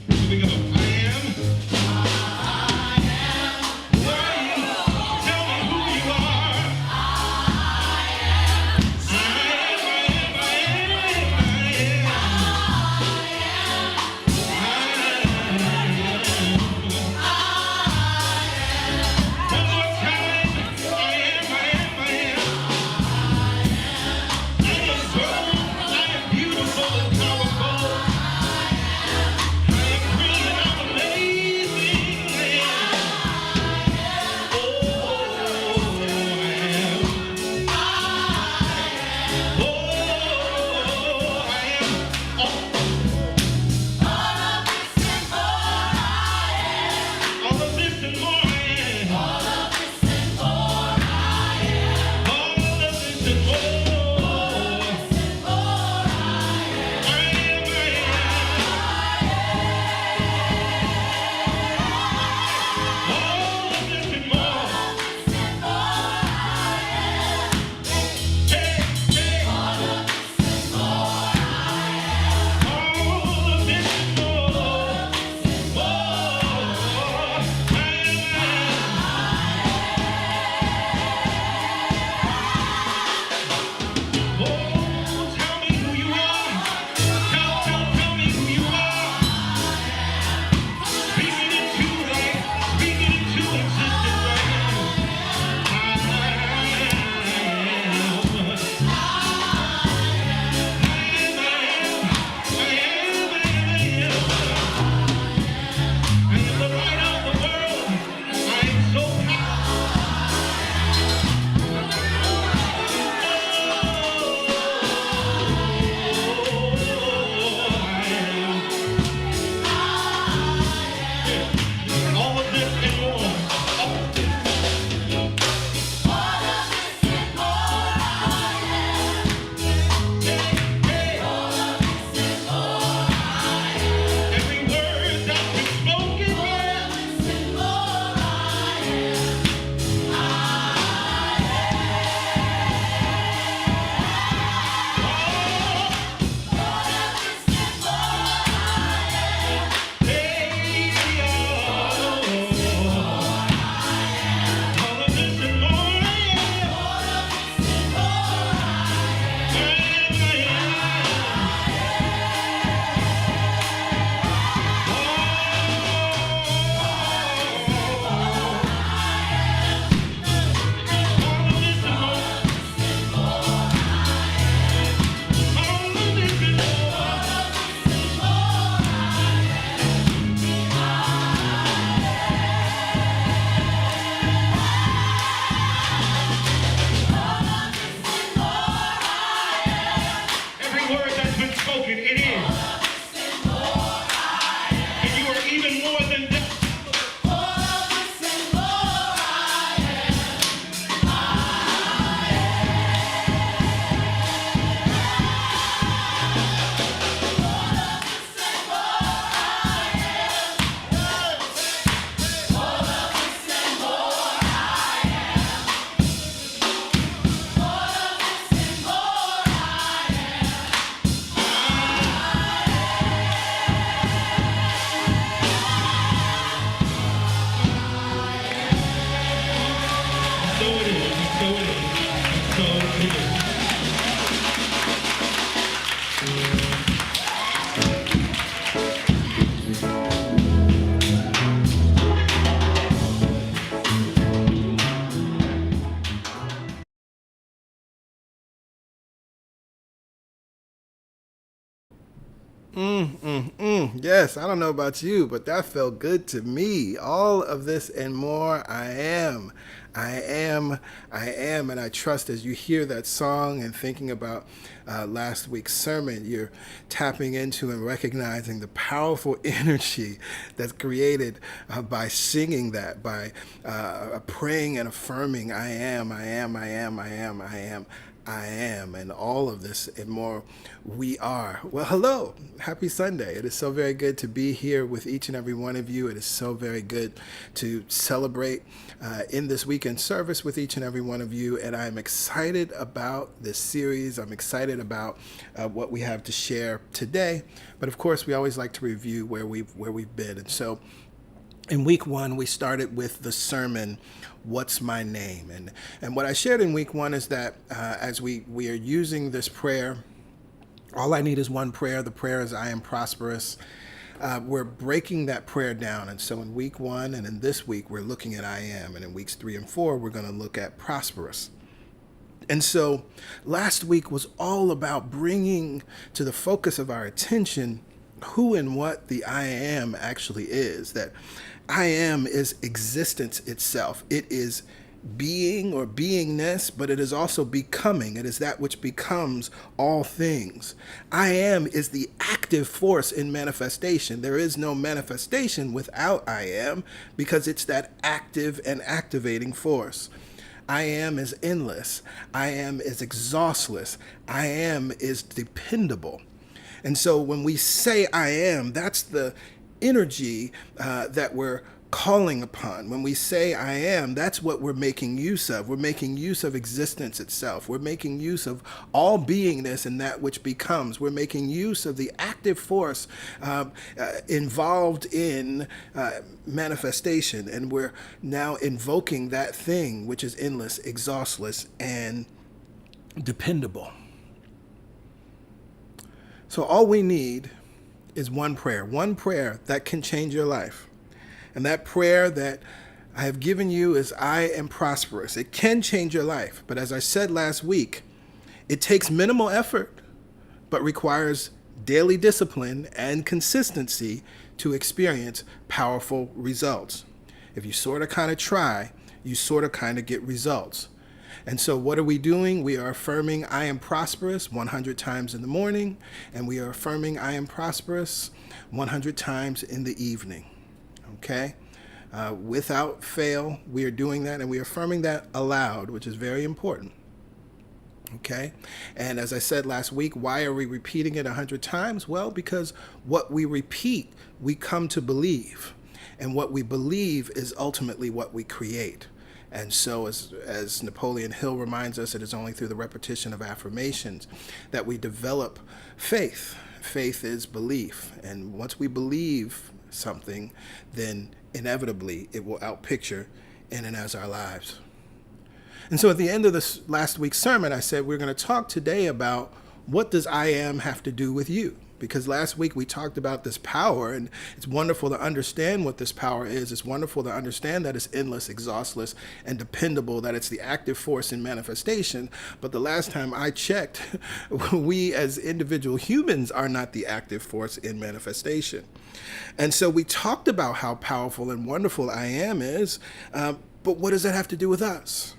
Here we go. I am. Who are you? Tell me who you are. I am. Come Yes, I don't know about you, but that felt good to me. All of this and more, I am. And I trust as you hear that song and thinking about last week's sermon, you're tapping into and recognizing the powerful energy that's created by singing that, by praying and affirming, I am, and all of this and more, we are. Well, hello. Happy Sunday. It is so very good to be here with each and every one of you. It is so very good to celebrate in this weekend service with each and every one of you. And I'm excited about this series. I'm excited about what we have to share today. But of course, we always like to review where we've been. And so in week one, we started with the sermon, What's My Name? And what I shared in week one is that as we are using this prayer, all I need is one prayer. The prayer is, I am prosperous. We're breaking that prayer down. And so in week one and in this week, we're looking at I am. And in weeks 3 and 4, we're going to look at prosperous. And so last week was all about bringing to the focus of our attention who and what the I am actually is. That I am is existence itself. It is being or beingness, but it is also becoming. It is that which becomes all things. I am is the active force in manifestation. There is no manifestation without I am, because it's that active and activating force. I am is endless. I am is exhaustless. I am is dependable. And so when we say I am, that's the energy that we're calling upon. When we say I am, that's what we're making use of. We're making use of existence itself. We're making use of all beingness and that which becomes. We're making use of the active force involved in manifestation. And we're now invoking that thing which is endless, exhaustless, and dependable. So all we need is one prayer that can change your life. And that prayer that I have given you is, I am prosperous. It can change your life. But as I said last week, it takes minimal effort, but requires daily discipline and consistency to experience powerful results. If you sort of kind of try, you sort of kind of get results. And so what are we doing? We are affirming I am prosperous 100 times in the morning, and we are affirming I am prosperous 100 times in the evening. Okay? Without fail, we are doing that, and we are affirming that aloud, which is very important. Okay? And as I said last week, why are we repeating it 100 times? Well, because what we repeat, we come to believe. And what we believe is ultimately what we create. And so as Napoleon Hill reminds us, it is only through the repetition of affirmations that we develop faith. Faith is belief. And once we believe something, then inevitably it will outpicture in and as our lives. And so at the end of this last week's sermon, I said we're going to talk today about what does I am have to do with you? Because last week we talked about this power, and it's wonderful to understand what this power is. It's wonderful to understand that it's endless, exhaustless, and dependable, that it's the active force in manifestation. But the last time I checked, we as individual humans are not the active force in manifestation. And so we talked about how powerful and wonderful I am is, but what does that have to do with us?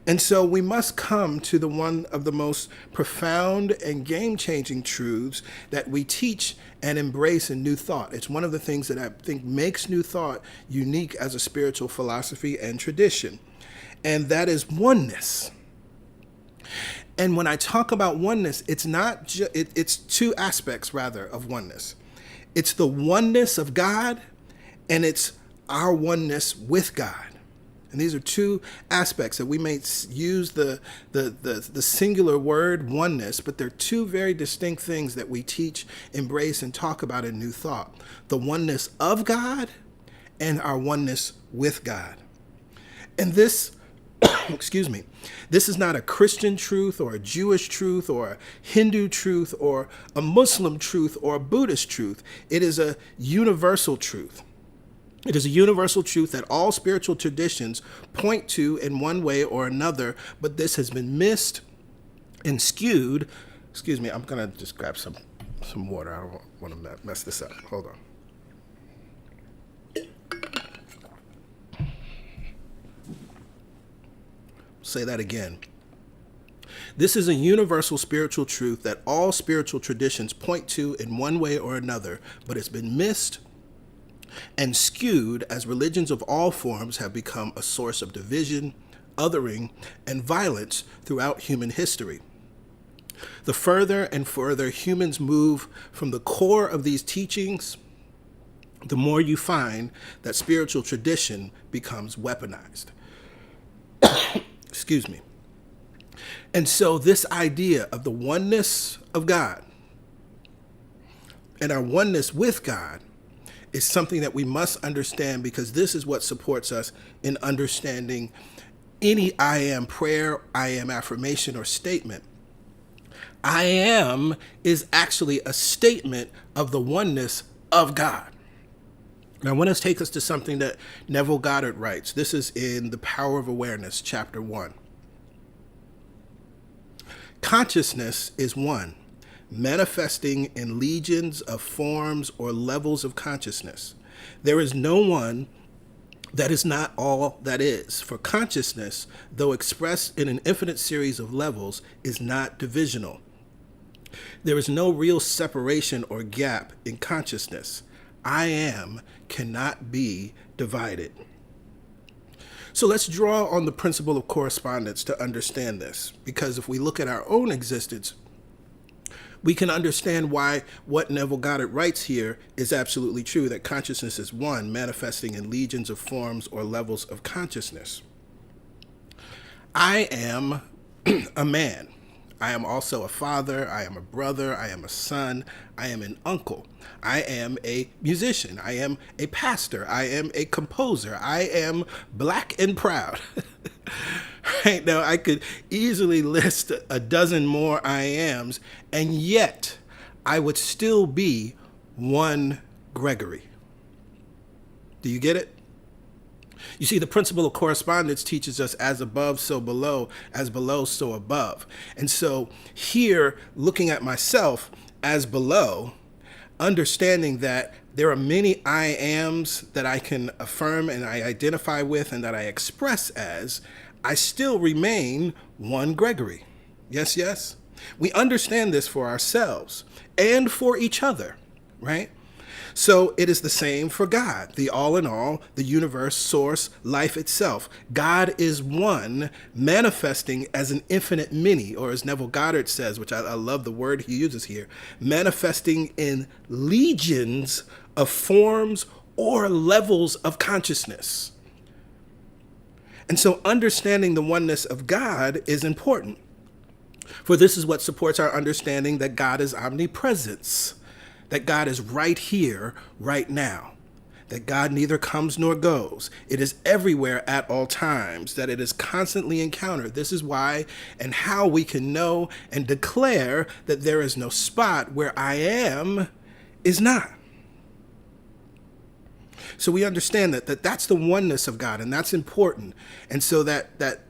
And so we must come to the one of the most profound and game-changing truths that we teach and embrace in New Thought. It's one of the things that I think makes New Thought unique as a spiritual philosophy and tradition, and that is oneness. And when I talk about oneness, it's not it's two aspects, rather, of oneness. It's the oneness of God, and it's our oneness with God. And these are two aspects that we may use the singular word oneness, but they're two very distinct things that we teach, embrace, and talk about in New Thought. The oneness of God and our oneness with God. And this, excuse me, this is not a Christian truth or a Jewish truth or a Hindu truth or a Muslim truth or a Buddhist truth. It is a universal truth. It is a universal truth that all spiritual traditions point to in one way or another, but this has been missed and skewed. Excuse me, I'm going to just grab some some water. I don't want to mess this up. Hold on. Say that again. This is a universal spiritual truth that all spiritual traditions point to in one way or another, but it's been missed and skewed as religions of all forms have become a source of division, othering, and violence throughout human history. The further and further humans move from the core of these teachings, the more you find that spiritual tradition becomes weaponized. Excuse me. And so this idea of the oneness of God and our oneness with God is something that we must understand, because this is what supports us in understanding any I am prayer, I am affirmation, or statement. I am is actually a statement of the oneness of God. Now, I want to take us to something that Neville Goddard writes. This is in The Power of Awareness, Chapter 1. Consciousness is one, manifesting in legions of forms or levels of consciousness. There is no one that is not all that is, for consciousness, though expressed in an infinite series of levels, is not divisional. There is no real separation or gap in consciousness. I am cannot be divided. So let's draw on the principle of correspondence to understand this, because if we look at our own existence, we can understand why what Neville Goddard writes here is absolutely true, that consciousness is one, manifesting in legions of forms or levels of consciousness. I am a man. I am also a father, I am a brother, I am a son, I am an uncle. I am a musician, I am a pastor, I am a composer, I am black and proud. Right now, I could easily list a dozen more I ams, and yet I would still be one Gregory. Do you get it? You see, the principle of correspondence teaches us as above, so below, as below, so above. And so here, looking at myself as below, understanding that there are many I ams that I can affirm and I identify with and that I express as, I still remain one Gregory. Yes, yes. We understand this for ourselves and for each other, right? So it is the same for God, the all in all, the universe, source, life itself. God is one, manifesting as an infinite many, or as Neville Goddard says, which I love the word he uses here, manifesting in legions of forms or levels of consciousness. And so understanding the oneness of God is important, for this is what supports our understanding that God is omnipresence. That God is right here, right now. That God neither comes nor goes. It is everywhere at all times, that it is constantly encountered. This is why and how we can know and declare that there is no spot where I am is not. So we understand that that's the oneness of God, and that's important. And so that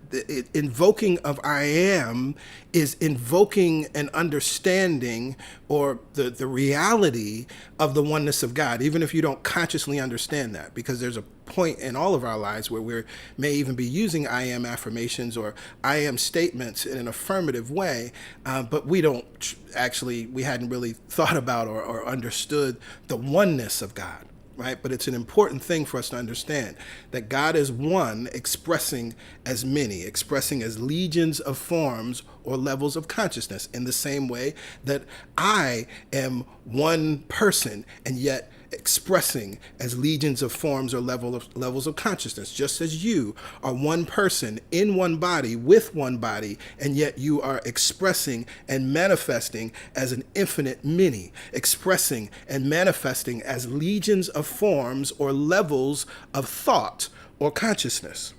invoking of I am is invoking an understanding or the reality of the oneness of God, even if you don't consciously understand that, because there's a point in all of our lives where we may even be using I am affirmations or I am statements in an affirmative way, but we hadn't really thought about or understood the oneness of God. Right? But it's an important thing for us to understand that God is one, expressing as many, expressing as legions of forms or levels of consciousness, in the same way that I am one person and yet expressing as legions of forms or levels of consciousness, just as you are one person in one body with one body, and yet you are expressing and manifesting as an infinite many, expressing and manifesting as legions of forms or levels of thought or consciousness.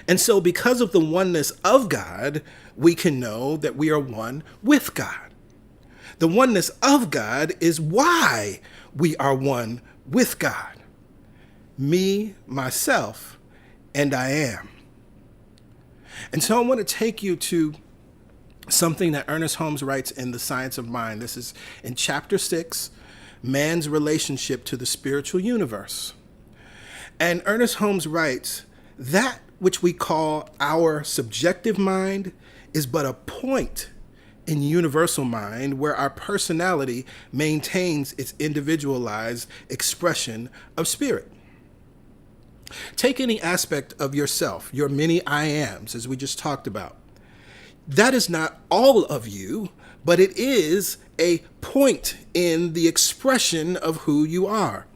And so because of the oneness of God, we can know that we are one with God. The oneness of God is why we are one with God. Me, myself, and I am. And so I want to take you to something that Ernest Holmes writes in The Science of Mind. This is in chapter 6, Man's Relationship to the Spiritual Universe. And Ernest Holmes writes, that which we call our subjective mind is but a point in universal mind where our personality maintains its individualized expression of spirit. Take any aspect of yourself, your many I ams, as we just talked about. That is not all of you, but it is a point in the expression of who you are.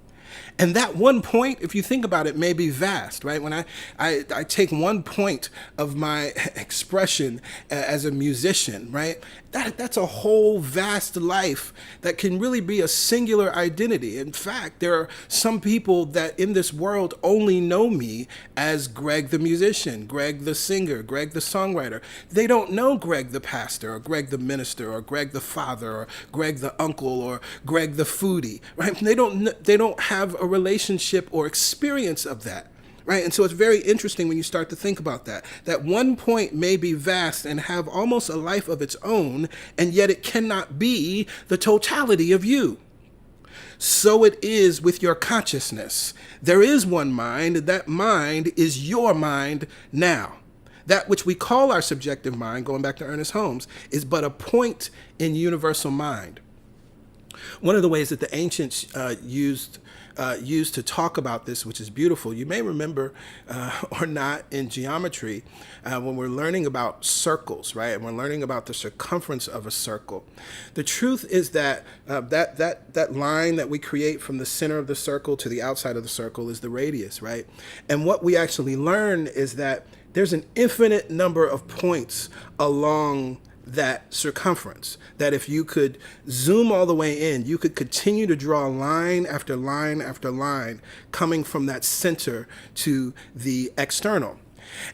And that one point, if you think about it, may be vast, right? When I take one point of my expression as a musician, right? That's a whole vast life that can really be a singular identity. In fact, there are some people that in this world only know me as Greg the musician, Greg the singer, Greg the songwriter. They don't know Greg the pastor, or Greg the minister, or Greg the father, or Greg the uncle, or Greg the foodie, right? They don't have a relationship or experience of that. Right? And so it's very interesting when you start to think about that. That one point may be vast and have almost a life of its own, and yet it cannot be the totality of you. So it is with your consciousness. There is one mind. That mind is your mind now. That which we call our subjective mind, going back to Ernest Holmes, is but a point in universal mind. One of the ways that the ancients used to talk about this, which is beautiful. You may remember, or not, in geometry, when we're learning about circles, right? And we're learning about the circumference of a circle. The truth is that that line that we create from the center of the circle to the outside of the circle is the radius, right? And what we actually learn is that there's an infinite number of points along that circumference, that if you could zoom all the way in, you could continue to draw line after line after line coming from that center to the external.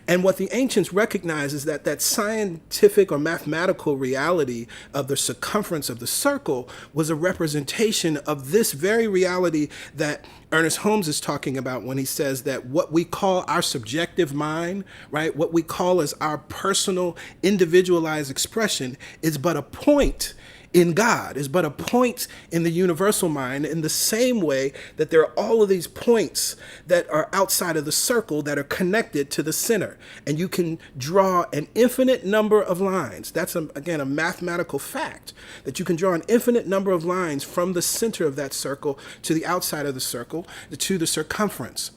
And what the ancients recognized is that that scientific or mathematical reality of the circumference of the circle was a representation of this very reality that Ernest Holmes is talking about when he says that what we call our subjective mind, right, what we call as our personal individualized expression is but a point in God, is but a point in the universal mind, in the same way that there are all of these points that are outside of the circle that are connected to the center. And you can draw an infinite number of lines. That's, again, a mathematical fact, that you can draw an infinite number of lines from the center of that circle to the outside of the circle to the circumference.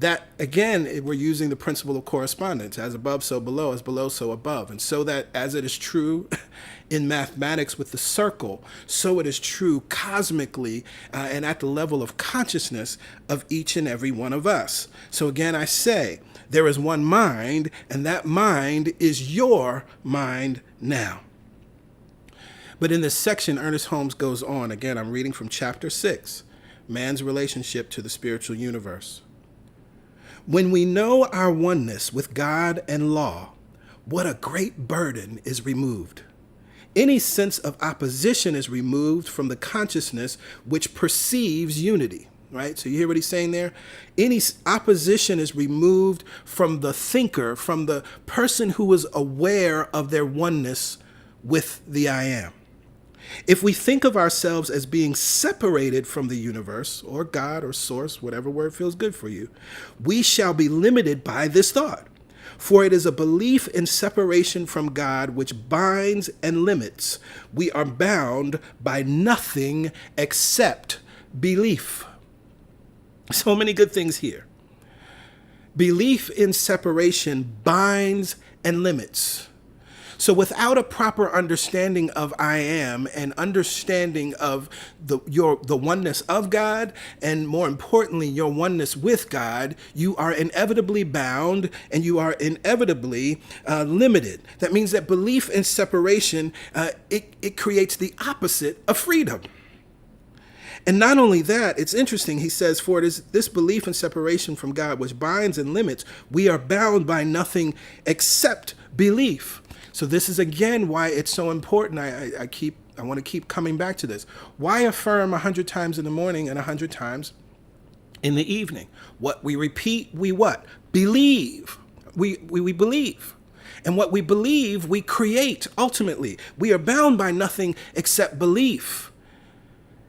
That, again, we're using the principle of correspondence, as above, so below, as below, so above. And so that as it is true in mathematics with the circle, so it is true cosmically and at the level of consciousness of each and every one of us. So again, I say, there is one mind, and that mind is your mind now. But in this section, Ernest Holmes goes on. Again, I'm reading from chapter 6, Man's Relationship to the Spiritual Universe. When we know our oneness with God and law, what a great burden is removed. Any sense of opposition is removed from the consciousness which perceives unity, right? So you hear what he's saying there? Any opposition is removed from the thinker, from the person who is aware of their oneness with the I am. If we think of ourselves as being separated from the universe, or God, or source, whatever word feels good for you, we shall be limited by this thought. For it is a belief in separation from God which binds and limits. We are bound by nothing except belief. So many good things here. Belief in separation binds and limits. So without a proper understanding of I am and understanding of the oneness of God, and more importantly, your oneness with God, you are inevitably bound and you are inevitably limited. That means that belief in separation, it creates the opposite of freedom. And not only that, it's interesting, he says, for it is this belief in separation from God which binds and limits. We are bound by nothing except belief. So this is, again, why it's so important. I want to keep coming back to this. Why affirm 100 times in the morning and 100 times in the evening? What we repeat, we what? Believe. We believe. And what we believe, we create ultimately. We are bound by nothing except belief.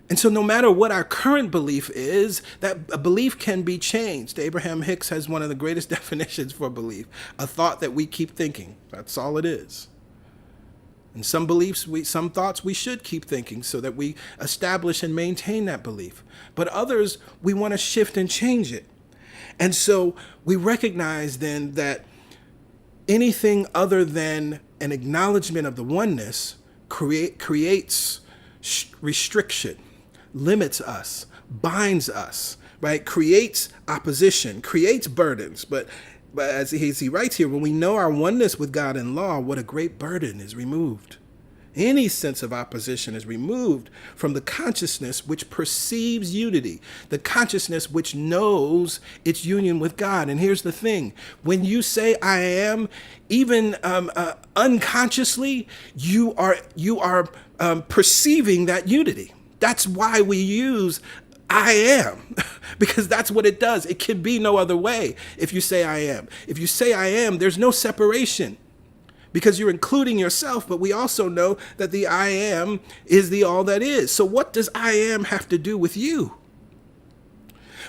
And so no matter what our current belief is, that a belief can be changed. Abraham Hicks has one of the greatest definitions for belief: a thought that we keep thinking. That's all it is. And some beliefs, some thoughts we should keep thinking so that we establish and maintain that belief. But others, we want to shift and change it. And so we recognize then that anything other than an acknowledgement of the oneness creates restriction, limits us, binds us, right? Creates opposition, creates burdens. But as he writes here, when we know our oneness with God in law, what a great burden is removed. Any sense of opposition is removed from the consciousness which perceives unity, the consciousness which knows its union with God. And here's the thing: when you say "I am," even unconsciously, you are perceiving that unity. That's why we use "I am," because that's what it does. It can be no other way if you say "I am." If you say "I am," there's no separation, because you're including yourself, but we also know that the I am is the all that is. So what does I am have to do with you?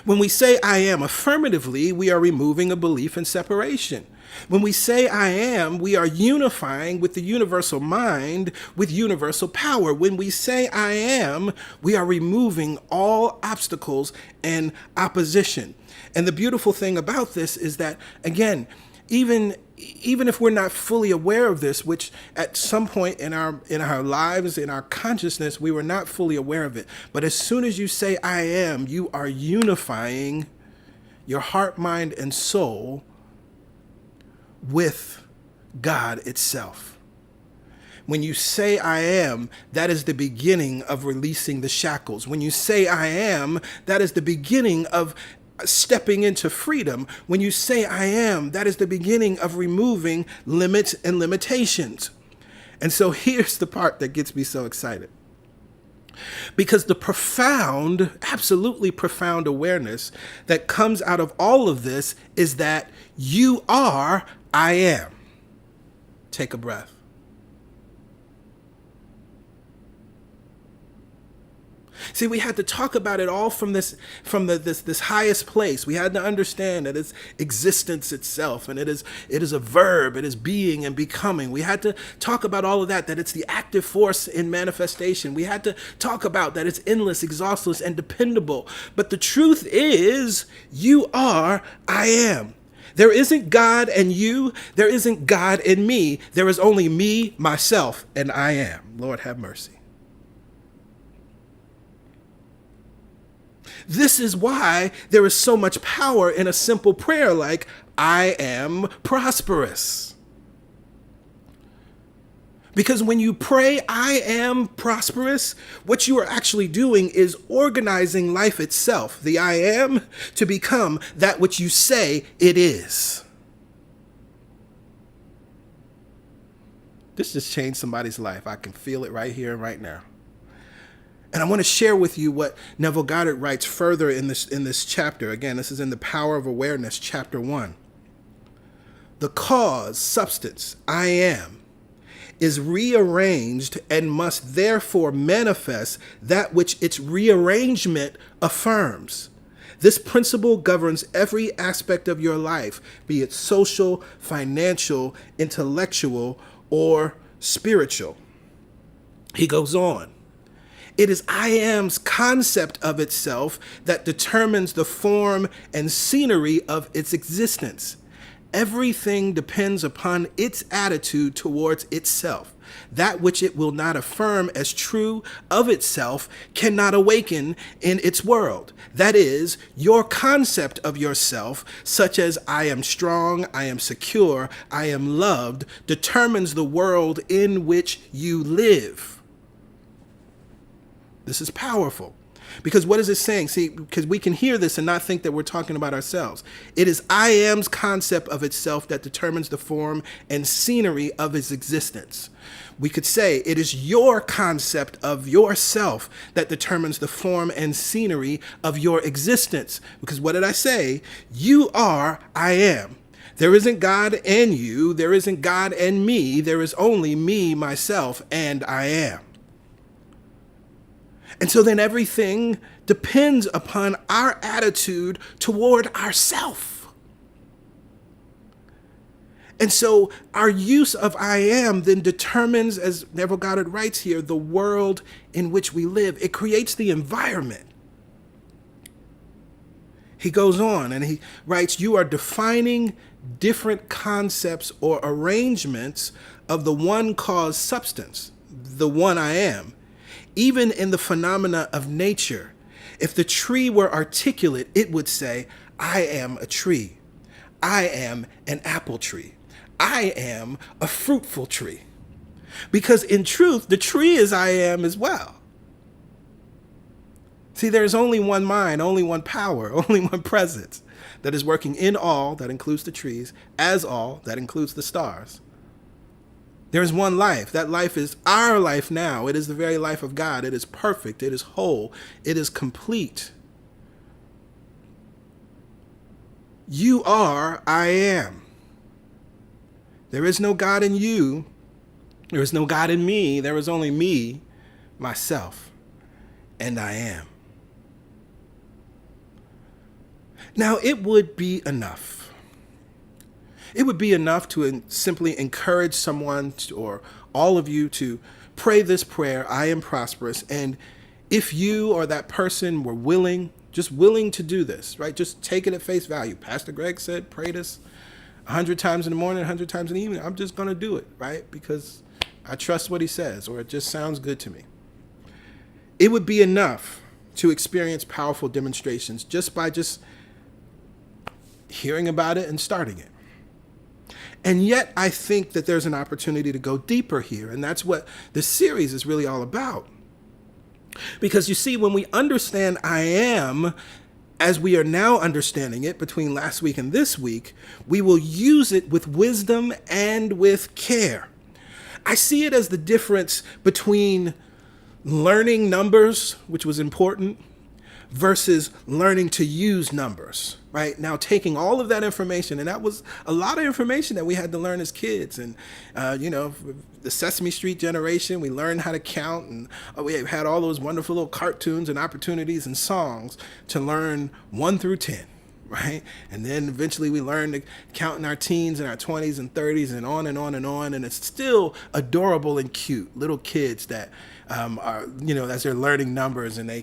When we say I am affirmatively, we are removing a belief in separation. When we say I am, we are unifying with the universal mind with universal power. When we say I am, we are removing all obstacles and opposition. And the beautiful thing about this is that, again, even if we're not fully aware of this, which at some point in our lives, in our consciousness, we were not fully aware of it. But as soon as you say I am, you are unifying your heart, mind, and soul with God itself. When you say I am, that is the beginning of releasing the shackles. When you say I am, that is the beginning of stepping into freedom. When you say I am, that is the beginning of removing limits and limitations. And so here's the part that gets me so excited. Because the profound, absolutely profound awareness that comes out of all of this is that you are I am. Take a breath. See, we had to talk about it all from this highest place. We had to understand that it's existence itself, and it is a verb, it is being and becoming. We had to talk about all of that it's the active force in manifestation. We had to talk about that it's endless, exhaustless, and dependable. But the truth is, you are I am. There isn't God and you. There isn't God and me. There is only me, myself, and I am. Lord have mercy. This is why there is so much power in a simple prayer like, I am prosperous. Because when you pray, I am prosperous, what you are actually doing is organizing life itself, the I am, to become that which you say it is. This just changed somebody's life. I can feel it right here and right now. And I want to share with you what Neville Goddard writes further in this chapter. Again, this is in The Power of Awareness, chapter 1. The cause, substance, I am, is rearranged and must therefore manifest that which its rearrangement affirms. This principle governs every aspect of your life, be it social, financial, intellectual, or spiritual. He goes on. It is I am's concept of itself that determines the form and scenery of its existence. Everything depends upon its attitude towards itself. That which it will not affirm as true of itself cannot awaken in its world. That is, your concept of yourself, such as I am strong, I am secure, I am loved, determines the world in which you live. This is powerful. Because what is it saying? See, because we can hear this and not think that we're talking about ourselves. It is I am's concept of itself that determines the form and scenery of its existence. We could say it is your concept of yourself that determines the form and scenery of your existence. Because what did I say? You are I am. There isn't God in you. There isn't God in me. There is only me, myself, and I am. And so then everything depends upon our attitude toward ourself. And so our use of I am then determines, as Neville Goddard writes here, the world in which we live. It creates the environment. He goes on and he writes, you are defining different concepts or arrangements of the one cause substance, the one I am, even in the phenomena of nature. If the tree were articulate, it would say, I am a tree. I am an apple tree. I am a fruitful tree. Because in truth, the tree is I am as well. See, there's only one mind, only one power, only one presence that is working in all, that includes the trees, as all, that includes the stars. There is one life. That life is our life now. It is the very life of God. It is perfect. It is whole. It is complete. You are I am. There is no God in you. There is no God in me. There is only me, myself, and I am. Now, it would be enough. It would be enough to simply encourage someone or all of you to pray this prayer, I am prosperous. And if you or that person were willing, just willing to do this, right? Just take it at face value. Pastor Greg said, pray this 100 times in the morning, 100 times in the evening. I'm just going to do it, right? Because I trust what he says, or it just sounds good to me. It would be enough to experience powerful demonstrations just by hearing about it and starting it. And yet I think that there's an opportunity to go deeper here. And that's what this series is really all about. Because you see, when we understand I am, as we are now understanding it between last week and this week, we will use it with wisdom and with care. I see it as the difference between learning numbers, which was important, versus learning to use numbers, right? Now, taking all of that information, and that was a lot of information that we had to learn as kids. And, the Sesame Street generation, we learned how to count, and we had all those wonderful little cartoons and opportunities and songs to learn 1 through 10, right? And then eventually we learned to count in our teens and our 20s and 30s and on and on and on. And it's still adorable and cute. Little kids that are, as they're learning numbers, and they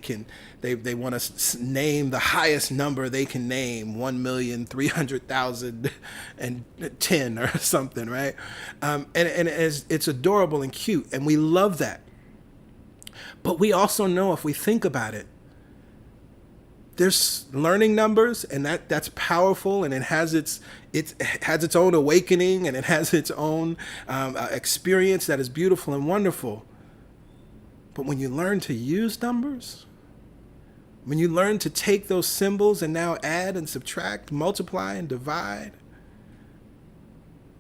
want to name the highest number they can name, 1,300,010 or something, right? And it's adorable and cute, and we love that. But we also know, if we think about it, there's learning numbers, and that's powerful, and it has its own awakening, and it has its own experience that is beautiful and wonderful. But when you learn to use numbers, when you learn to take those symbols and now add and subtract, multiply and divide,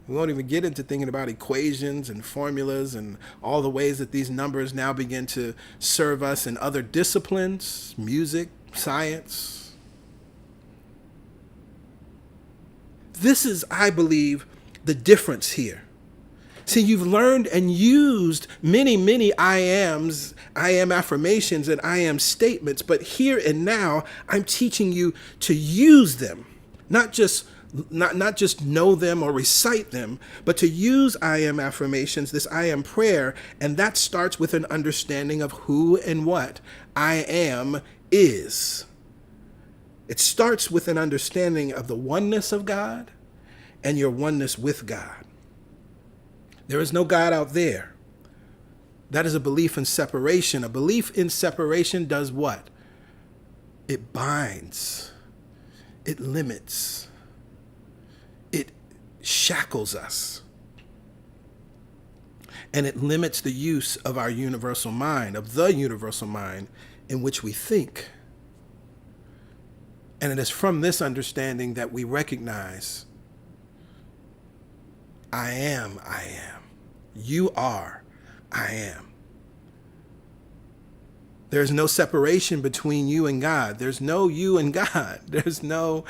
we won't even get into thinking about equations and formulas and all the ways that these numbers now begin to serve us in other disciplines, music, science. This is, I believe, the difference here. See, you've learned and used many, many I ams, I am affirmations, and I am statements, but here and now, I'm teaching you to use them, not just know them or recite them, but to use I am affirmations, this I am prayer, and that starts with an understanding of who and what I am is. It starts with an understanding of the oneness of God and your oneness with God. There is no God out there. That is a belief in separation. A belief in separation does what? It binds. It limits. It shackles us. And it limits the use of our universal mind, of the universal mind in which we think. And it is from this understanding that we recognize I am, I am. You are, I am. There's no separation between you and God. There's no you and God. There's no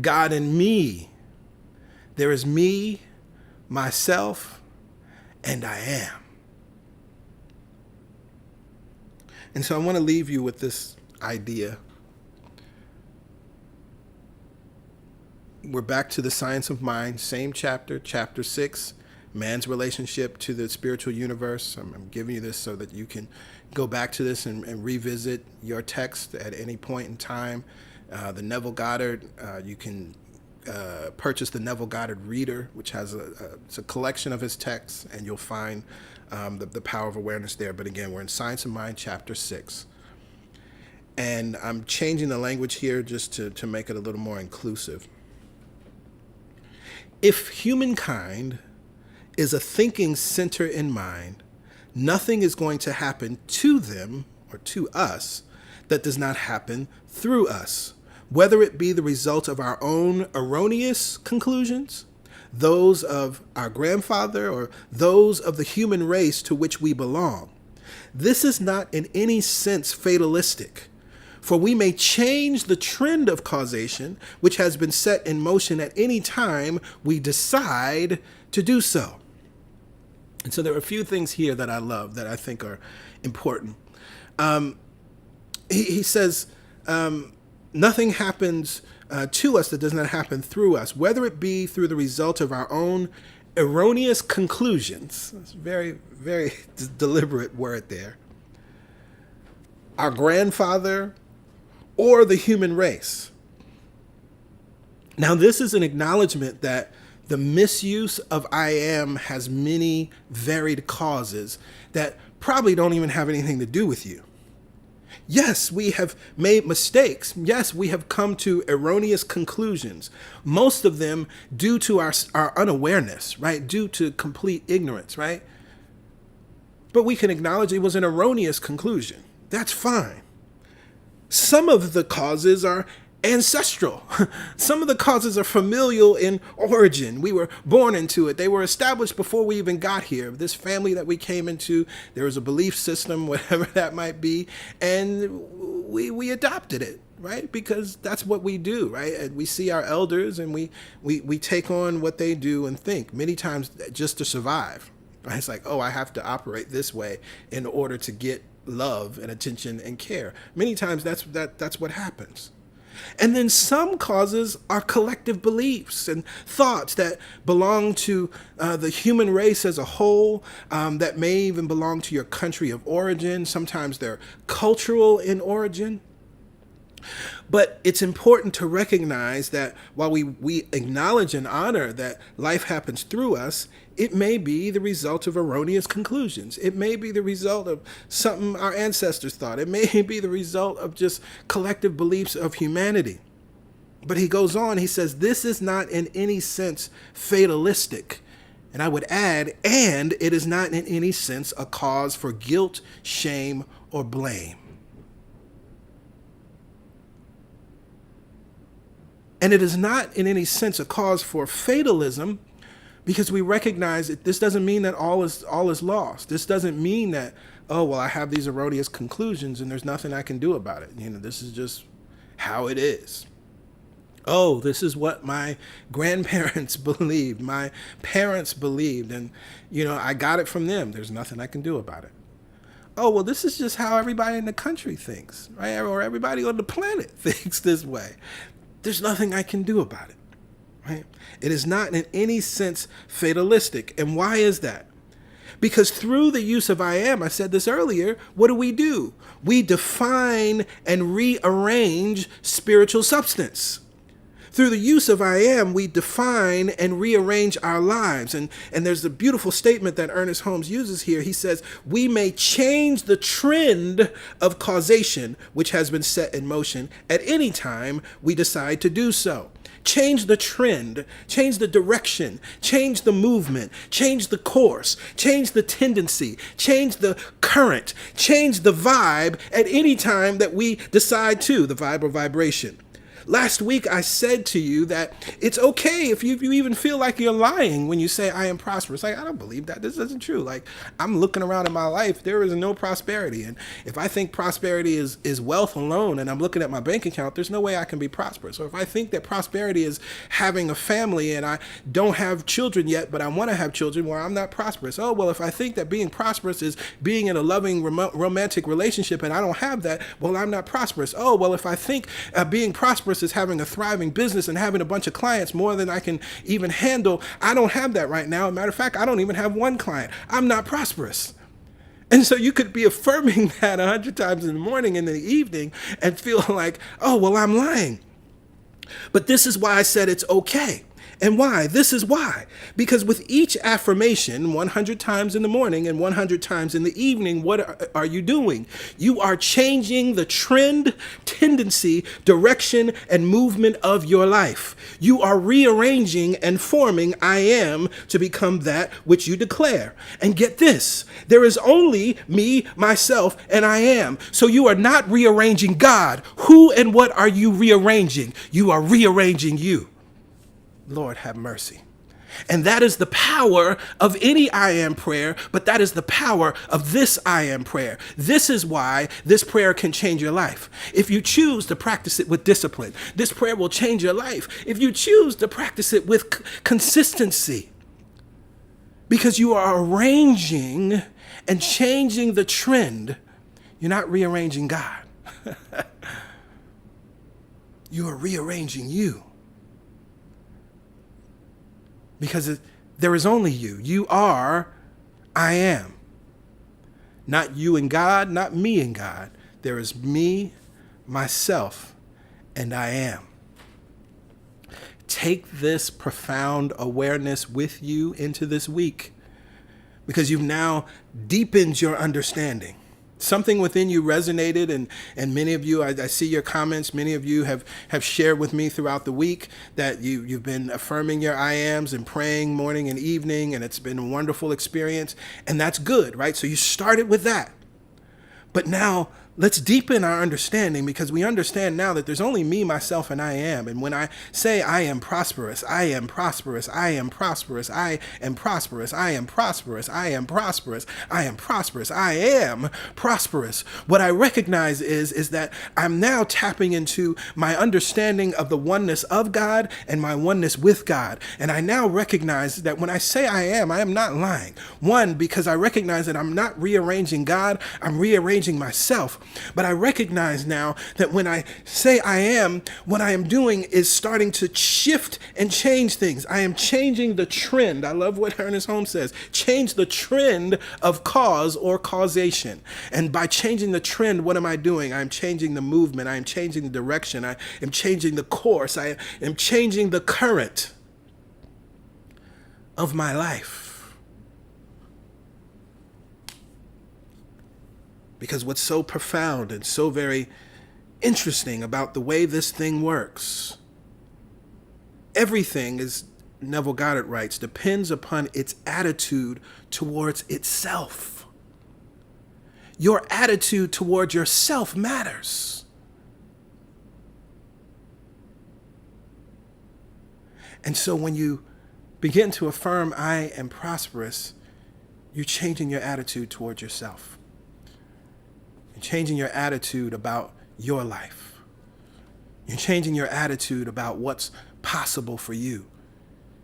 God and me. There is me, myself, and I am. And so I want to leave you with this idea. We're back to the science of mind, same chapter, chapter 6, man's relationship to the spiritual universe. I'm giving you this so that you can go back to this and revisit your text at any point in time. The Neville Goddard, you can purchase the Neville Goddard Reader, which has it's a collection of his texts, and you'll find the power of awareness there. But again, we're in Science of Mind, chapter 6. And I'm changing the language here just to make it a little more inclusive. If humankind is a thinking center in mind, nothing is going to happen to them or to us that does not happen through us, whether it be the result of our own erroneous conclusions, those of our grandfather, or those of the human race to which we belong. This is not in any sense fatalistic, for we may change the trend of causation, which has been set in motion at any time we decide to do so. And so there are a few things here that I love that I think are important. He says, nothing happens to us that does not happen through us, whether it be through the result of our own erroneous conclusions. That's a very, very deliberate word there. Our grandfather, or the human race. Now, this is an acknowledgement that the misuse of I am has many varied causes that probably don't even have anything to do with you. Yes, we have made mistakes. Yes, we have come to erroneous conclusions, most of them due to our unawareness, right? Due to complete ignorance, right? But we can acknowledge it was an erroneous conclusion. That's fine. Some of the causes are ancestral. Some of the causes are familial in origin. We were born into it. They were established before we even got here. This family that we came into, there was a belief system, whatever that might be, and we adopted it, right? Because that's what we do, right? And we see our elders and we take on what they do and think, many times just to survive. Right? It's like, oh, I have to operate this way in order to get love and attention and care. Many times that's what happens. And then some causes are collective beliefs and thoughts that belong to the human race as a whole, that may even belong to your country of origin. Sometimes they're cultural in origin. But it's important to recognize that while we acknowledge and honor that life happens through us, it may be the result of erroneous conclusions. It may be the result of something our ancestors thought. It may be the result of just collective beliefs of humanity. But he goes on, he says, this is not in any sense fatalistic. And I would add, and it is not in any sense a cause for guilt, shame, or blame. And it is not in any sense a cause for fatalism, because we recognize that this doesn't mean that all is lost. This doesn't mean that, oh, well, I have these erroneous conclusions and there's nothing I can do about it. This is just how it is. Oh, this is what my grandparents believed, my parents believed, and, I got it from them. There's nothing I can do about it. Oh, well, this is just how everybody in the country thinks, right? Or everybody on the planet thinks this way. There's nothing I can do about it, right? It is not in any sense fatalistic. And why is that? Because through the use of I am, I said this earlier, what do? We define and rearrange spiritual substance. Through the use of I am, we define and rearrange our lives. And there's a beautiful statement that Ernest Holmes uses here. He says, we may change the trend of causation, which has been set in motion at any time we decide to do so. Change the trend, change the direction, change the movement, change the course, change the tendency, change the current, change the vibe at any time that we decide to, the vibe or vibration. Last week, I said to you that it's okay if you even feel like you're lying when you say, I am prosperous. Like, I don't believe that. This isn't true. Like, I'm looking around in my life, there is no prosperity. And if I think prosperity is wealth alone, and I'm looking at my bank account, there's no way I can be prosperous. Or if I think that prosperity is having a family and I don't have children yet, but I want to have children, well, I'm not prosperous. Oh, well, if I think that being prosperous is being in a loving romantic relationship and I don't have that, well, I'm not prosperous. Oh, well, if I think being prosperous is having a thriving business and having a bunch of clients, more than I can even handle, I don't have that right now. As a matter of fact, I don't even have one client. I'm not prosperous. And so you could be affirming that 100 times in the morning and in the evening and feel like, oh, well, I'm lying. But this is why I said it's okay. And why? This is why. Because with each affirmation, 100 times in the morning and 100 times in the evening, what are you doing? You are changing the trend, tendency, direction, and movement of your life. You are rearranging and forming I am to become that which you declare. And get this, there is only me, myself, and I am. So you are not rearranging God. Who and what are you rearranging? You are rearranging you. Lord, have mercy. And that is the power of any I am prayer, but that is the power of this I am prayer. This is why this prayer can change your life. If you choose to practice it with discipline, this prayer will change your life. If you choose to practice it with consistency, because you are arranging and changing the trend, you're not rearranging God. You are rearranging you. Because there is only you. You are, I am. Not you and God, not me and God. There is me, myself, and I am. Take this profound awareness with you into this week, because you've now deepened your understanding. Something within you resonated, and many of you, I see your comments, many of you have shared with me throughout the week that you've been affirming your I ams and praying morning and evening, and it's been a wonderful experience, and that's good, right? So you started with that. But now let's deepen our understanding, because we understand now that there's only me, myself, and I am. And when I say I am prosperous, I am prosperous, I am prosperous, I am prosperous, I am prosperous, I am prosperous, I am prosperous, I am prosperous. What I recognize is that I'm now tapping into my understanding of the oneness of God and my oneness with God. And I now recognize that when I say I am not lying. One, because I recognize that I'm not rearranging God, I'm rearranging myself. But I recognize now that when I say I am, what I am doing is starting to shift and change things. I am changing the trend. I love what Ernest Holmes says. Change the trend of cause or causation. And by changing the trend, what am I doing? I'm changing the movement. I am changing the direction. I am changing the course. I am changing the current of my life. Because what's so profound and so very interesting about the way this thing works, everything, as Neville Goddard writes, depends upon its attitude towards itself. Your attitude towards yourself matters. And so when you begin to affirm I am prosperous, you're changing your attitude towards yourself. You're changing your attitude about your life. You're changing your attitude about what's possible for you.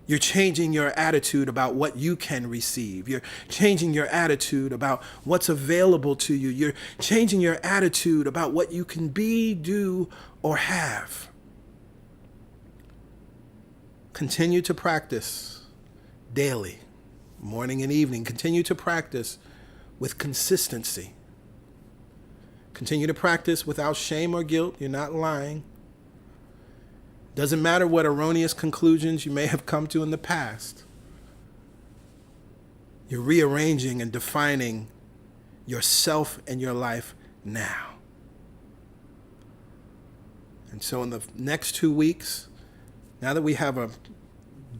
You're changing your attitude about what you can receive. You're changing your attitude about what's available to you. You're changing your attitude about what you can be, do, or have. Continue to practice daily, morning and evening. Continue to practice with consistency. Continue to practice without shame or guilt. You're not lying. Doesn't matter what erroneous conclusions you may have come to in the past. You're rearranging and defining yourself and your life now. And so in the next 2 weeks, now that we have a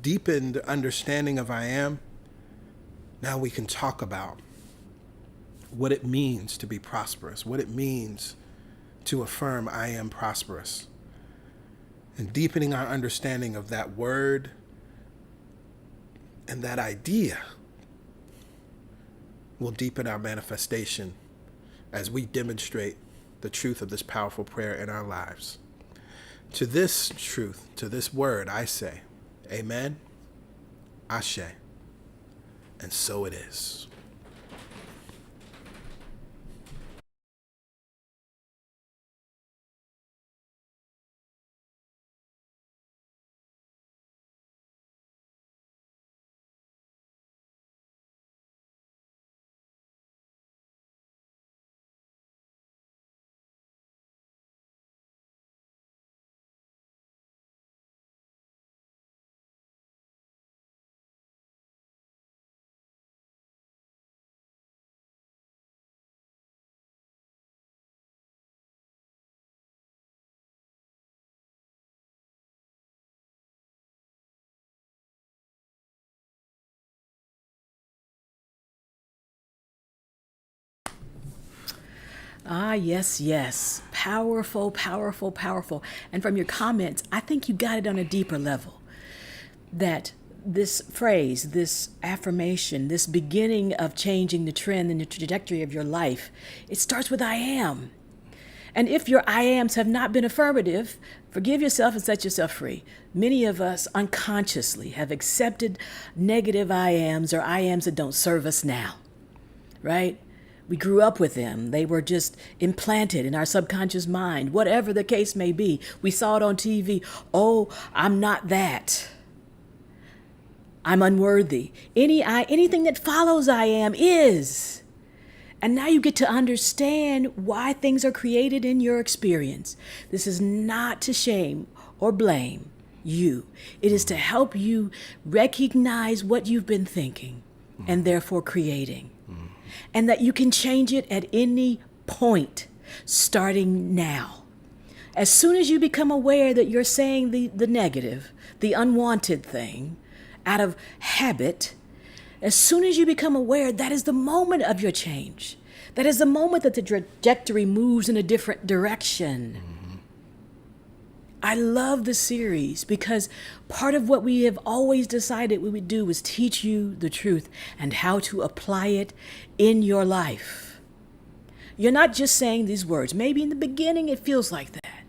deepened understanding of I am, now we can talk about what it means to be prosperous, what it means to affirm I am prosperous. and deepening our understanding of that word and that idea will deepen our manifestation as we demonstrate the truth of this powerful prayer in our lives. To this truth, to this word, I say, amen, ashe, and so it is. Ah, yes, yes. Powerful, powerful, powerful. And from your comments, I think you got it on a deeper level. That this phrase, this affirmation, this beginning of changing the trend and the trajectory of your life, it starts with I am. And if your I ams have not been affirmative, forgive yourself and set yourself free. Many of us unconsciously have accepted negative I ams or I ams that don't serve us now, right? We grew up with them. They were just implanted in our subconscious mind, whatever the case may be. We saw it on TV. Oh, I'm not that. I'm unworthy. Anything that follows I am is. And now you get to understand why things are created in your experience. This is not to shame or blame you. It is to help you recognize what you've been thinking and therefore creating. And that you can change it at any point, starting now. As soon as you become aware that you're saying the negative, the unwanted thing, out of habit, as soon as you become aware, that is the moment of your change. That is the moment that the trajectory moves in a different direction. I love the series because part of what we have always decided we would do was teach you the truth and how to apply it in your life. You're not just saying these words. Maybe in the beginning it feels like that.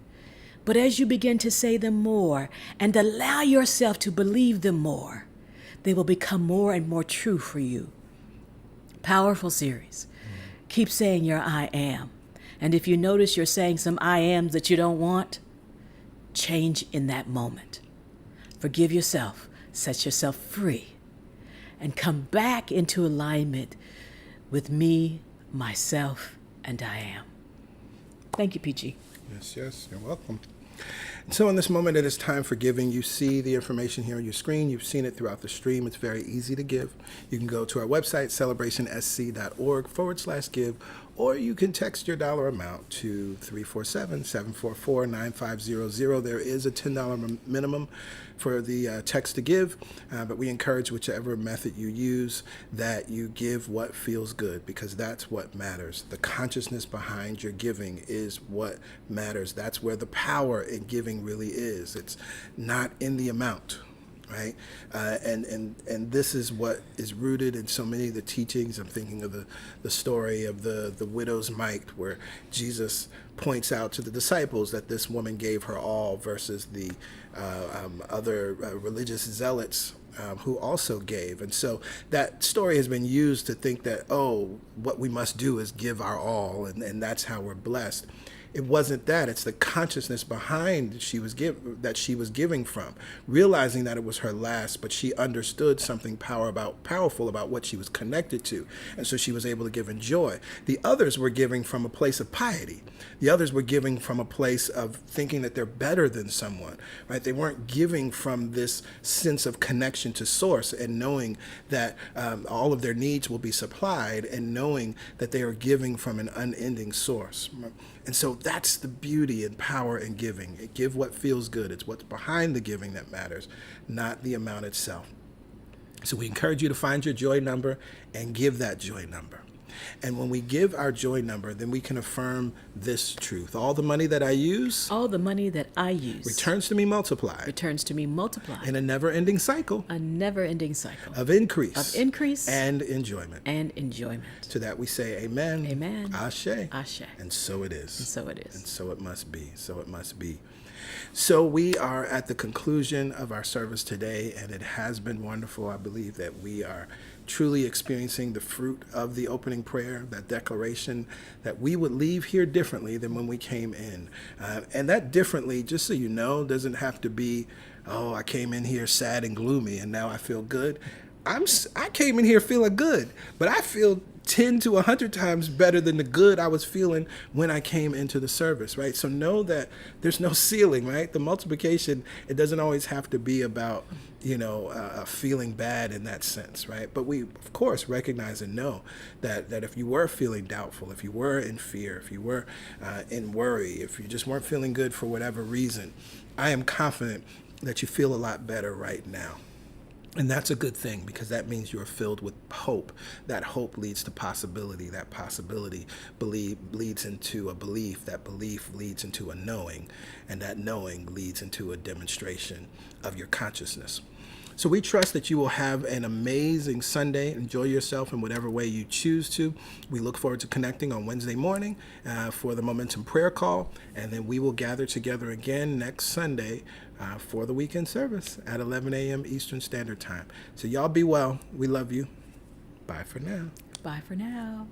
But as you begin to say them more and allow yourself to believe them more, they will become more and more true for you. Powerful series. Keep saying your I am. And if you notice you're saying some I ams that you don't want, change in that moment. Forgive yourself, set yourself free, and come back into alignment with me, myself, and I am. Thank you, PG. Yes, you're welcome. So in this moment, it is time for giving. You see the information here on your screen. You've seen it throughout the stream. It's very easy to give. You can go to our website, celbrationsc.org/give, or you can text your dollar amount to 347-744-9500. There is a $10 minimum for the text to give, but we encourage whichever method you use that you give what feels good, because that's what matters. The consciousness behind your giving is what matters. That's where the power in giving really is. It's not in the amount. Right, and this is what is rooted in so many of the teachings. I'm thinking of the story of the widow's mite, where Jesus points out to the disciples that this woman gave her all versus the other religious zealots who also gave. And so that story has been used to think that, oh, what we must do is give our all, and that's how we're blessed. It wasn't that. It's the consciousness behind that she was giving from, realizing that it was her last, but she understood something powerful about what she was connected to, and so she was able to give in joy. The others were giving from a place of piety. The others were giving from a place of thinking that they're better than someone, right? They weren't giving from this sense of connection to source and knowing that all of their needs will be supplied, and knowing that they are giving from an unending source. And so that's the beauty and power in giving. Give what feels good. It's what's behind the giving that matters, not the amount itself. So we encourage you to find your joy number and give that joy number. And when we give our joy number, then we can affirm this truth. All the money that I use All the money that I use returns to me multiplied returns to me multiplied. in a never-ending cycle A never-ending cycle of increase and enjoyment. enjoyment. To that we say amen. Amen. Ashe. Ashe. And so it is. And so it is. And so it must be. So it must be. So we are at the conclusion of our service today, and it has been wonderful. I believe that we are truly experiencing the fruit of the opening prayer, that declaration that we would leave here differently than when we came in. And that differently, just so you know, doesn't have to be, oh, I came in here sad and gloomy and now I feel good. I came in here feeling good, but I feel 10 to 100 times better than the good I was feeling when I came into the service, right? So know that there's no ceiling, right? The multiplication, it doesn't always have to be about, feeling bad in that sense, right? But we, of course, recognize and know that if you were feeling doubtful, if you were in fear, if you were in worry, if you just weren't feeling good for whatever reason, I am confident that you feel a lot better right now. And that's a good thing, because that means you're filled with hope. That hope leads to possibility. That possibility leads into a belief. That belief leads into a knowing. And that knowing leads into a demonstration of your consciousness. So we trust that you will have an amazing Sunday. Enjoy yourself in whatever way you choose to. We look forward to connecting on Wednesday morning for the Momentum Prayer Call. And then we will gather together again next Sunday for the weekend service at 11 a.m. Eastern Standard Time. So y'all be well. We love you. Bye for now. Bye for now.